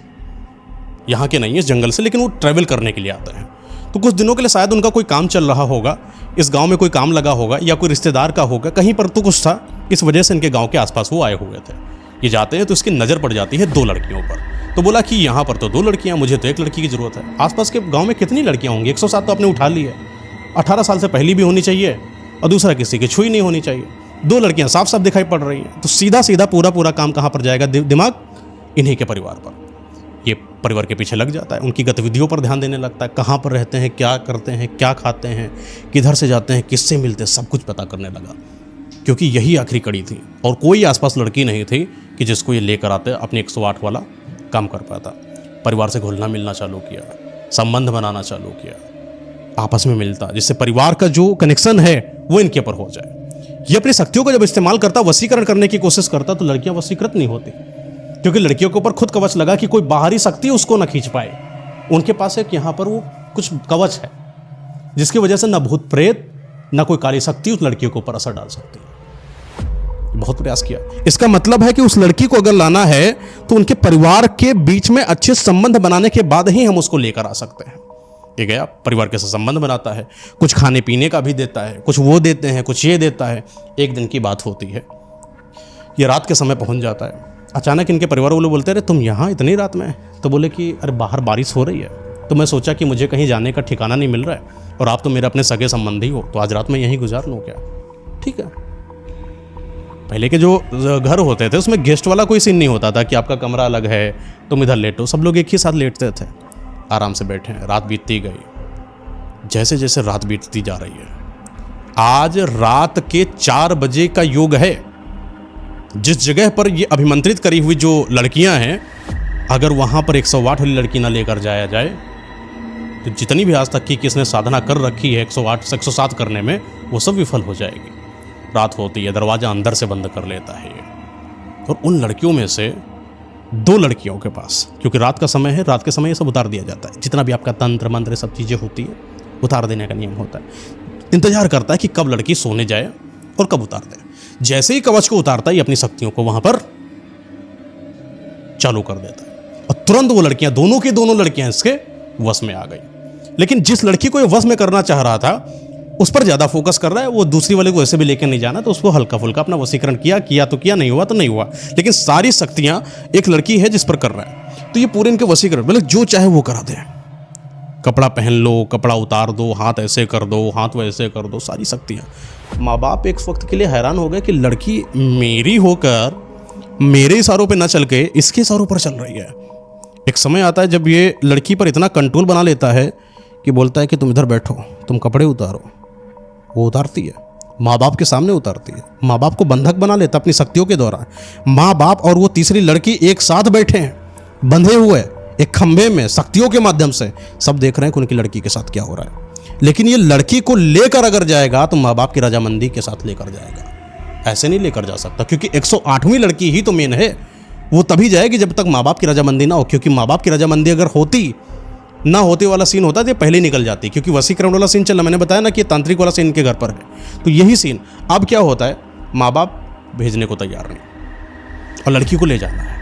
यहाँ के नहीं है, इस जंगल से, लेकिन वो ट्रैवल करने के लिए आते हैं। तो कुछ दिनों के लिए शायद उनका कोई काम चल रहा होगा, इस गांव में कोई काम लगा होगा या कोई रिश्तेदार का होगा, कहीं पर तो कुछ था, इस वजह से इनके गांव के आसपास वो आए हुए थे। ये जाते हैं तो इसकी नज़र पड़ जाती है 2 लड़कियों पर। तो बोला कि यहाँ पर तो 2 लड़कियाँ, मुझे तो 1 लड़की की ज़रूरत है। आसपास के गाँव में कितनी लड़कियाँ होंगी? 107 तो आपने उठा ली है, 18 साल से पहली भी होनी चाहिए और दूसरा किसी की छुई नहीं होनी चाहिए। 2 लड़कियाँ साफ साफ दिखाई पड़ रही हैं। तो सीधा सीधा पूरा काम कहाँ पर जाएगा? दिमाग इन्हीं के परिवार पर। ये परिवार के पीछे लग जाता है, उनकी गतिविधियों पर ध्यान देने लगता है, कहाँ पर रहते हैं, क्या करते हैं, क्या खाते हैं, किधर से जाते हैं, किससे मिलते हैं, सब कुछ पता करने लगा, क्योंकि यही आखिरी कड़ी थी और कोई आसपास लड़की नहीं थी कि जिसको ये लेकर आते अपने 108 वाला काम कर पाता। परिवार से घुलना मिलना चालू किया, संबंध बनाना चालू किया, आपस में मिलता, जिससे परिवार का जो कनेक्शन है वो इनके ऊपर हो जाए। ये अपनी शक्तियों का जब इस्तेमाल करता, वशीकरण करने की कोशिश करता, तो लड़कियां वशीकृत नहीं होती, क्योंकि लड़कियों के ऊपर खुद कवच लगा कि कोई बाहरी शक्ति उसको ना खींच पाए। उनके पास एक यहाँ पर वो कुछ कवच है जिसकी वजह से ना भूत प्रेत ना कोई काली शक्ति उस लड़कियों के ऊपर असर डाल सकती है। बहुत प्रयास किया। इसका मतलब है कि उस लड़की को अगर लाना है तो उनके परिवार के बीच में अच्छे संबंध बनाने के बाद ही हम उसको लेकर आ सकते हैं। ये गया, परिवार के साथ संबंध बनाता है, कुछ खाने पीने का भी देता है, कुछ वो देते हैं, कुछ ये देता है। एक दिन की बात होती है, ये रात के समय पहुंच जाता है। अचानक इनके परिवार वाले बोलते हैं, अरे तुम यहाँ इतनी रात में? तो बोले कि अरे बाहर बारिश हो रही है, तो मैं सोचा कि मुझे कहीं जाने का ठिकाना नहीं मिल रहा है और आप तो मेरे अपने सगे संबंधी हो, तो आज रात में यहीं गुजार लूँ क्या? ठीक है। पहले के जो घर होते थे उसमें गेस्ट वाला कोई सीन नहीं होता था कि आपका कमरा अलग है, तुम इधर लेटो, सब लोग एक ही साथ लेटते थे, आराम से बैठे हैं। रात बीतती गई, जैसे जैसे रात बीतती जा रही है, आज रात के 4 बजे का योग है। जिस जगह पर ये अभिमंत्रित करी हुई जो लड़कियां हैं, अगर वहां पर 108 वाली लड़की ना लेकर जाया जाए तो जितनी भी आज तक की किसने साधना कर रखी है 108 से 107 करने में, वो सब विफल हो जाएगी। रात होती है, दरवाज़ा अंदर से बंद कर लेता है और उन लड़कियों में से 2 लड़कियों के पास, क्योंकि रात का समय है, रात के समय ये सब उतार दिया जाता है, जितना भी आपका तंत्र मंत्र सब चीज़ें होती है उतार देने का नियम होता है। इंतजार करता है कि कब लड़की सोने जाए और कब उतार दे। जैसे ही कवच को उतारता है, अपनी शक्तियों को वहां पर चालू कर देता है और तुरंत वो लड़कियां, दोनों की दोनों लड़कियां इसके वश में आ गई। लेकिन जिस लड़की को ये वश में करना चाह रहा था उस पर ज़्यादा फोकस कर रहा है, वो दूसरी वाले को ऐसे भी लेकर नहीं जाना, तो उसको हल्का फुल्का अपना वशीकरण किया तो किया, नहीं हुआ तो नहीं हुआ, लेकिन सारी शक्तियां एक लड़की है जिस पर कर रहा है। तो ये पूरे इनके वशीकरण, मतलब जो चाहे वो करा दे। कपड़ा पहन लो, कपड़ा उतार दो, हाथ ऐसे कर दो, हाथ वैसे कर दो, सारी शक्तियाँ। माँ बाप एक वक्त के लिए हैरान हो गए कि लड़की मेरी होकर मेरे इशारों पे ना चल के इसके इशारों पर चल रही है। एक समय आता है जब ये लड़की पर इतना कंट्रोल बना लेता है कि बोलता है कि तुम इधर बैठो, तुम कपड़े उतारो। वो उतारती है, माँ बाप के सामने उतारती है, माँ बाप को बंधक बना लेता अपनी शक्तियों के द्वारा। माँ बाप और वो तीसरी लड़की एक साथ बैठे हैं, बंधे हुए एक खंभे में, शक्तियों के माध्यम से सब देख रहे हैं कि उनकी लड़की के साथ क्या हो रहा है। लेकिन ये लड़की को लेकर अगर जाएगा तो माँ बाप की रजामंदी के साथ लेकर जाएगा, ऐसे नहीं लेकर जा सकता, क्योंकि 108वीं लड़की ही तो मेन है। वो तभी जाएगी जब तक माँ बाप की रजामंदी ना हो, क्योंकि माँ बाप की रजामंदी अगर होती ना होते वाला सीन होता तो ये पहले ही निकल जाती, क्योंकि वसीकरण वाला सीन चल रहा, मैंने बताया ना कि ये तांत्रिक वाला सीन इनके घर पर है। तो यही सीन अब क्या होता है, माँ बाप भेजने को तैयार नहीं और लड़की को ले जाना है।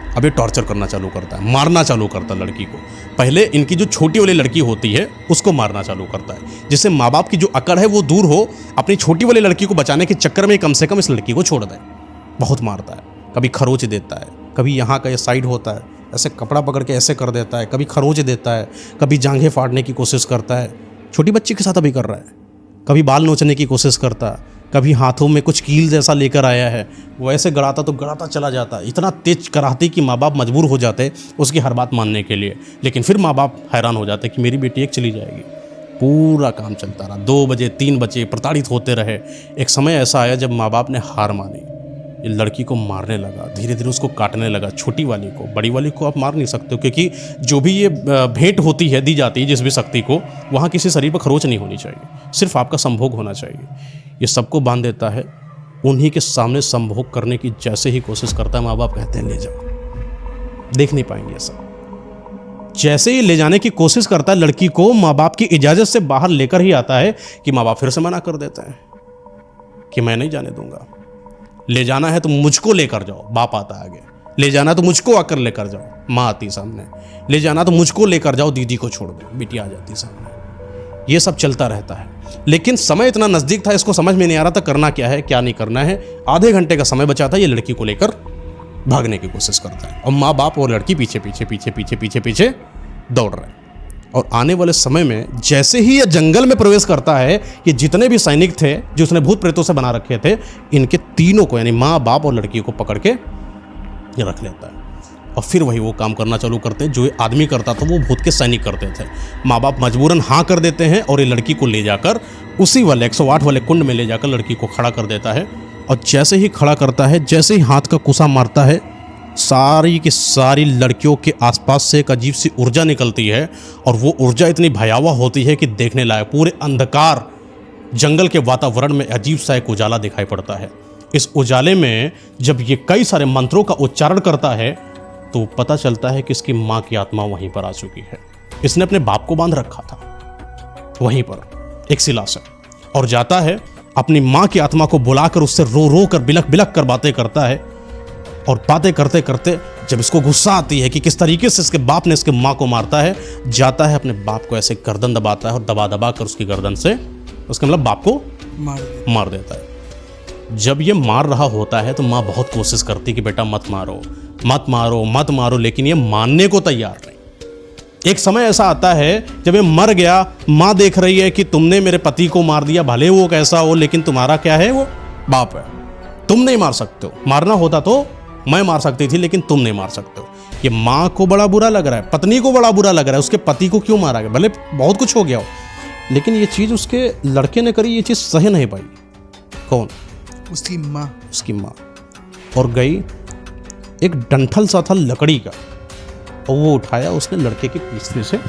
अब ये टॉर्चर करना चालू करता है, मारना चालू करता है लड़की को। पहले इनकी जो छोटी वाली लड़की होती है उसको मारना चालू करता है, जिससे माँ बाप की जो अकड़ है वो दूर हो, अपनी छोटी वाली लड़की को बचाने के चक्कर में कम से कम इस लड़की को छोड़ दे। बहुत मारता है, कभी खरोच देता है, कभी यहाँ का ये साइड होता है ऐसे कपड़ा पकड़ के ऐसे कर देता है, कभी खरोच देता है, कभी जांघें फाड़ने की कोशिश करता है, छोटी बच्ची के साथ अभी कर रहा है, कभी बाल नोचने की कोशिश करता है, कभी हाथों में कुछ कील जैसा लेकर आया है वो ऐसे गड़ाता तो गड़ाता चला जाता। इतना तेज कराती कि माँ बाप मजबूर हो जाते उसकी हर बात मानने के लिए, लेकिन फिर माँ बाप हैरान हो जाते कि मेरी बेटी एक चली जाएगी। पूरा काम चलता रहा, 2 बजे 3 बजे प्रताड़ित होते रहे। एक समय ऐसा आया जब माँ बाप ने हार मानी, ये लड़की को मारने लगा, धीरे धीरे उसको काटने लगा, छोटी वाली को। बड़ी वाली को आप मार नहीं सकते हो, क्योंकि जो भी ये भेंट होती है, दी जाती है जिस भी शक्ति को, वहाँ किसी शरीर पर खरोच नहीं होनी चाहिए, सिर्फ आपका संभोग होना चाहिए। ये सबको बांध देता है, उन्हीं के सामने संभोग करने की जैसे ही कोशिश करता है, माँ बाप कहते हैं ले जाओ, देख नहीं पाएंगे ये सब। जैसे ही ले जाने की कोशिश करता है लड़की को, माँ बाप की इजाज़त से बाहर लेकर ही आता है कि माँ बाप फिर से मना कर देते हैं कि मैं नहीं जाने दूंगा, ले जाना है तो मुझको लेकर जाओ। बाप आता है आगे, ले जाना तो मुझको आकर लेकर जाओ। माँ आती सामने, ले जाना तो मुझको लेकर जाओ, दीदी को छोड़ दो। बेटी आ जाती सामने। ये सब चलता रहता है, लेकिन समय इतना नज़दीक था, इसको समझ में नहीं आ रहा था करना क्या है क्या नहीं करना है। आधे घंटे का समय बचा था, ये लड़की को लेकर भागने की कोशिश करता है और माँ बाप और लड़की पीछे पीछे पीछे पीछे पीछे पीछे दौड़ रहे हैं। और आने वाले समय में जैसे ही ये जंगल में प्रवेश करता है, ये जितने भी सैनिक थे जो उसने भूत प्रेतों से बना रखे थे, इनके तीनों को यानी माँ बाप और लड़की को पकड़ के ये रख लेता है। और फिर वही वो काम करना चालू करते हैं जो ये आदमी करता था, वो भूत के सैनिक करते थे। माँ बाप मजबूरन हाँ कर देते हैं और ये लड़की को ले जाकर उसी वाले 108 वाले कुंड में ले जाकर लड़की को खड़ा कर देता है। और जैसे ही खड़ा करता है, जैसे ही हाथ का कुसा मारता है, सारी की सारी लड़कियों के आसपास से एक अजीब सी ऊर्जा निकलती है और वो ऊर्जा इतनी भयावह होती है कि देखने लायक। पूरे अंधकार जंगल के वातावरण में अजीब सा एक उजाला दिखाई पड़ता है। इस उजाले में जब ये कई सारे मंत्रों का उच्चारण करता है तो पता चलता है कि इसकी माँ की आत्मा वहीं पर आ चुकी है। इसने अपने बाप को बांध रखा था वहीं पर एक शिला से, और जाता है अपनी माँ की आत्मा को बुलाकर उससे रो रो कर बिलख बिलख कर बातें करता है। और बातें करते करते जब इसको गुस्सा आती है कि किस तरीके से इसके बाप ने इसके माँ को मारता है, जाता है अपने बाप को ऐसे गर्दन दबाता है और दबा दबा कर उसकी गर्दन से उसके मतलब बाप को मार देता है। जब ये मार रहा होता है तो माँ बहुत कोशिश करती कि बेटा मत मारो मत मारो मत मारो, लेकिन ये मानने को तैयार नहीं। एक समय ऐसा आता है जब ये मर गया, माँ देख रही है कि तुमने मेरे पति को मार दिया, भले वो कैसा हो, लेकिन तुम्हारा क्या है, वो बाप है, तुम नहीं मार सकते हो। मारना होता तो मैं मार सकती थी, लेकिन तुम नहीं मार सकते हो। ये माँ को बड़ा बुरा लग रहा है, पत्नी को बड़ा बुरा लग रहा है, उसके पति को क्यों मारा गया, भले बहुत कुछ हो गया हो, लेकिन ये चीज़ उसके लड़के ने करी, ये चीज़ सह नहीं पाई। कौन? उसकी माँ। उसकी माँ। और गई एक डंठल सा था लकड़ी का, और वो उठाया, उसने लड़के के पीछे से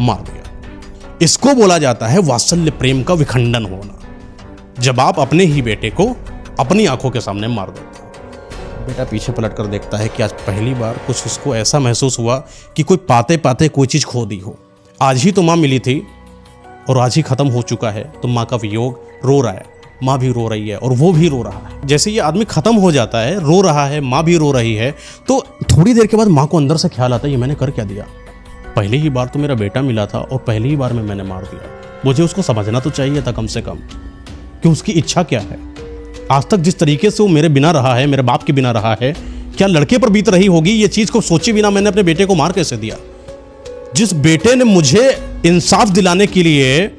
मार दिया। इसको बोला जाता है वात्सल्य प्रेम का विखंडन होना, जब आप अपने ही बेटे को अपनी आंखों के सामने मार देते हो। बेटा पीछे पलट कर देखता है कि आज पहली बार कुछ उसको ऐसा महसूस हुआ कि कोई पाते पाते कोई चीज़ खो दी हो। आज ही तो माँ मिली थी और आज ही ख़त्म हो चुका है, तो माँ का वियोग रो रहा है, माँ भी रो रही है और वो भी रो रहा है। जैसे ये आदमी ख़त्म हो जाता है, रो रहा है, माँ भी रो रही है, तो थोड़ी देर के बाद माँ को अंदर से ख्याल आता है, ये मैंने कर क्या दिया, पहली ही बार तो मेरा बेटा मिला था और पहली ही बार में मैंने मार दिया। मुझे उसको समझना तो चाहिए था कम से कम कि उसकी इच्छा क्या है। आज तक जिस तरीके से वो मेरे बिना रहा है, मेरे बाप के बिना रहा है, क्या लड़के पर बीत रही होगी, ये चीज़ को सोचे बिना मैंने अपने बेटे को मार कैसे दिया। जिस बेटे ने मुझे इंसाफ दिलाने के लिए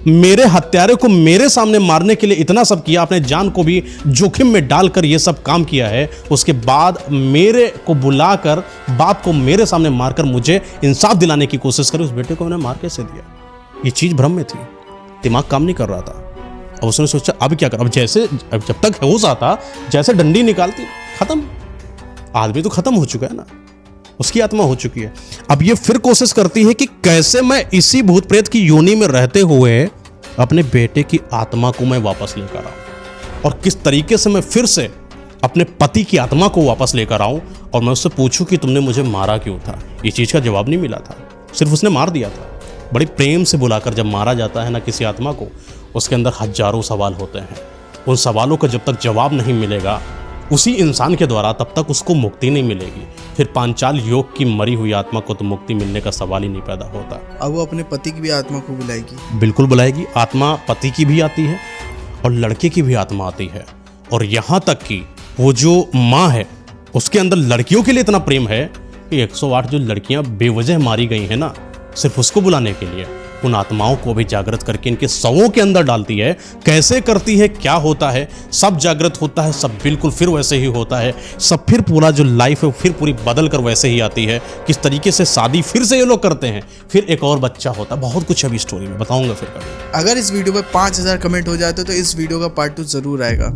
मेरे हत्यारे को मेरे सामने मारने के लिए इतना सब किया, अपने जान को भी जोखिम में डालकर ये सब काम किया है, उसके बाद मेरे को बुलाकर बाप को मेरे सामने मारकर मुझे इंसाफ दिलाने की कोशिश करी, उस बेटे को मैंने मार कैसे दिया। ये चीज़ भ्रम में थी, दिमाग काम नहीं कर रहा था। अब उसने सोचा अब क्या कर, अब जब तक होश आता, जैसे डंडी निकालती, खत्म, आदमी तो खत्म हो चुका है ना, उसकी आत्मा हो चुकी है। अब ये फिर कोशिश करती है कि कैसे मैं इसी भूत प्रेत की योनि में रहते हुए अपने बेटे की आत्मा को मैं वापस लेकर आऊं, और किस तरीके से मैं फिर से अपने पति की आत्मा को वापस लेकर आऊं और मैं उससे पूछूं कि तुमने मुझे मारा क्यों था। ये चीज़ का जवाब नहीं मिला था। सिर्फ उसने मार दिया था। बड़ी प्रेम से बुलाकर जब मारा जाता है ना किसी आत्मा को, उसके अंदर हजारों सवाल होते हैं। उन सवालों का जब तक जवाब नहीं मिलेगा उसी इंसान के द्वारा, तब तक उसको मुक्ति नहीं मिलेगी। फिर पांचाल योग की मरी हुई आत्मा को तो मुक्ति मिलने का सवाल ही नहीं पैदा होता। अब वो अपने पति की भी आत्मा को बुलाएगी। बिल्कुल बुलाएगी। आत्मा पति की भी आती है और लड़के की भी आत्मा आती है, और यहाँ तक कि वो जो माँ है उसके अंदर लड़कियों के लिए इतना प्रेम है कि 108 जो लड़कियां बेवजह मारी गई हैं ना, सिर्फ उसको बुलाने के लिए, उन आत्माओं को भी जागृत करके इनके शवों के अंदर डालती है। कैसे करती है, क्या होता है, सब जागृत होता है, सब बिल्कुल फिर वैसे ही होता है। सब फिर पूरा जो लाइफ है फिर पूरी बदल कर वैसे ही आती है। किस तरीके से शादी फिर से ये लोग करते हैं, फिर एक और बच्चा होता है। बहुत कुछ अभी स्टोरी में बताऊंगा फिर कभी। अगर इस वीडियो पे 5000 कमेंट हो जाते तो इस वीडियो का पार्ट 2 जरूर आएगा।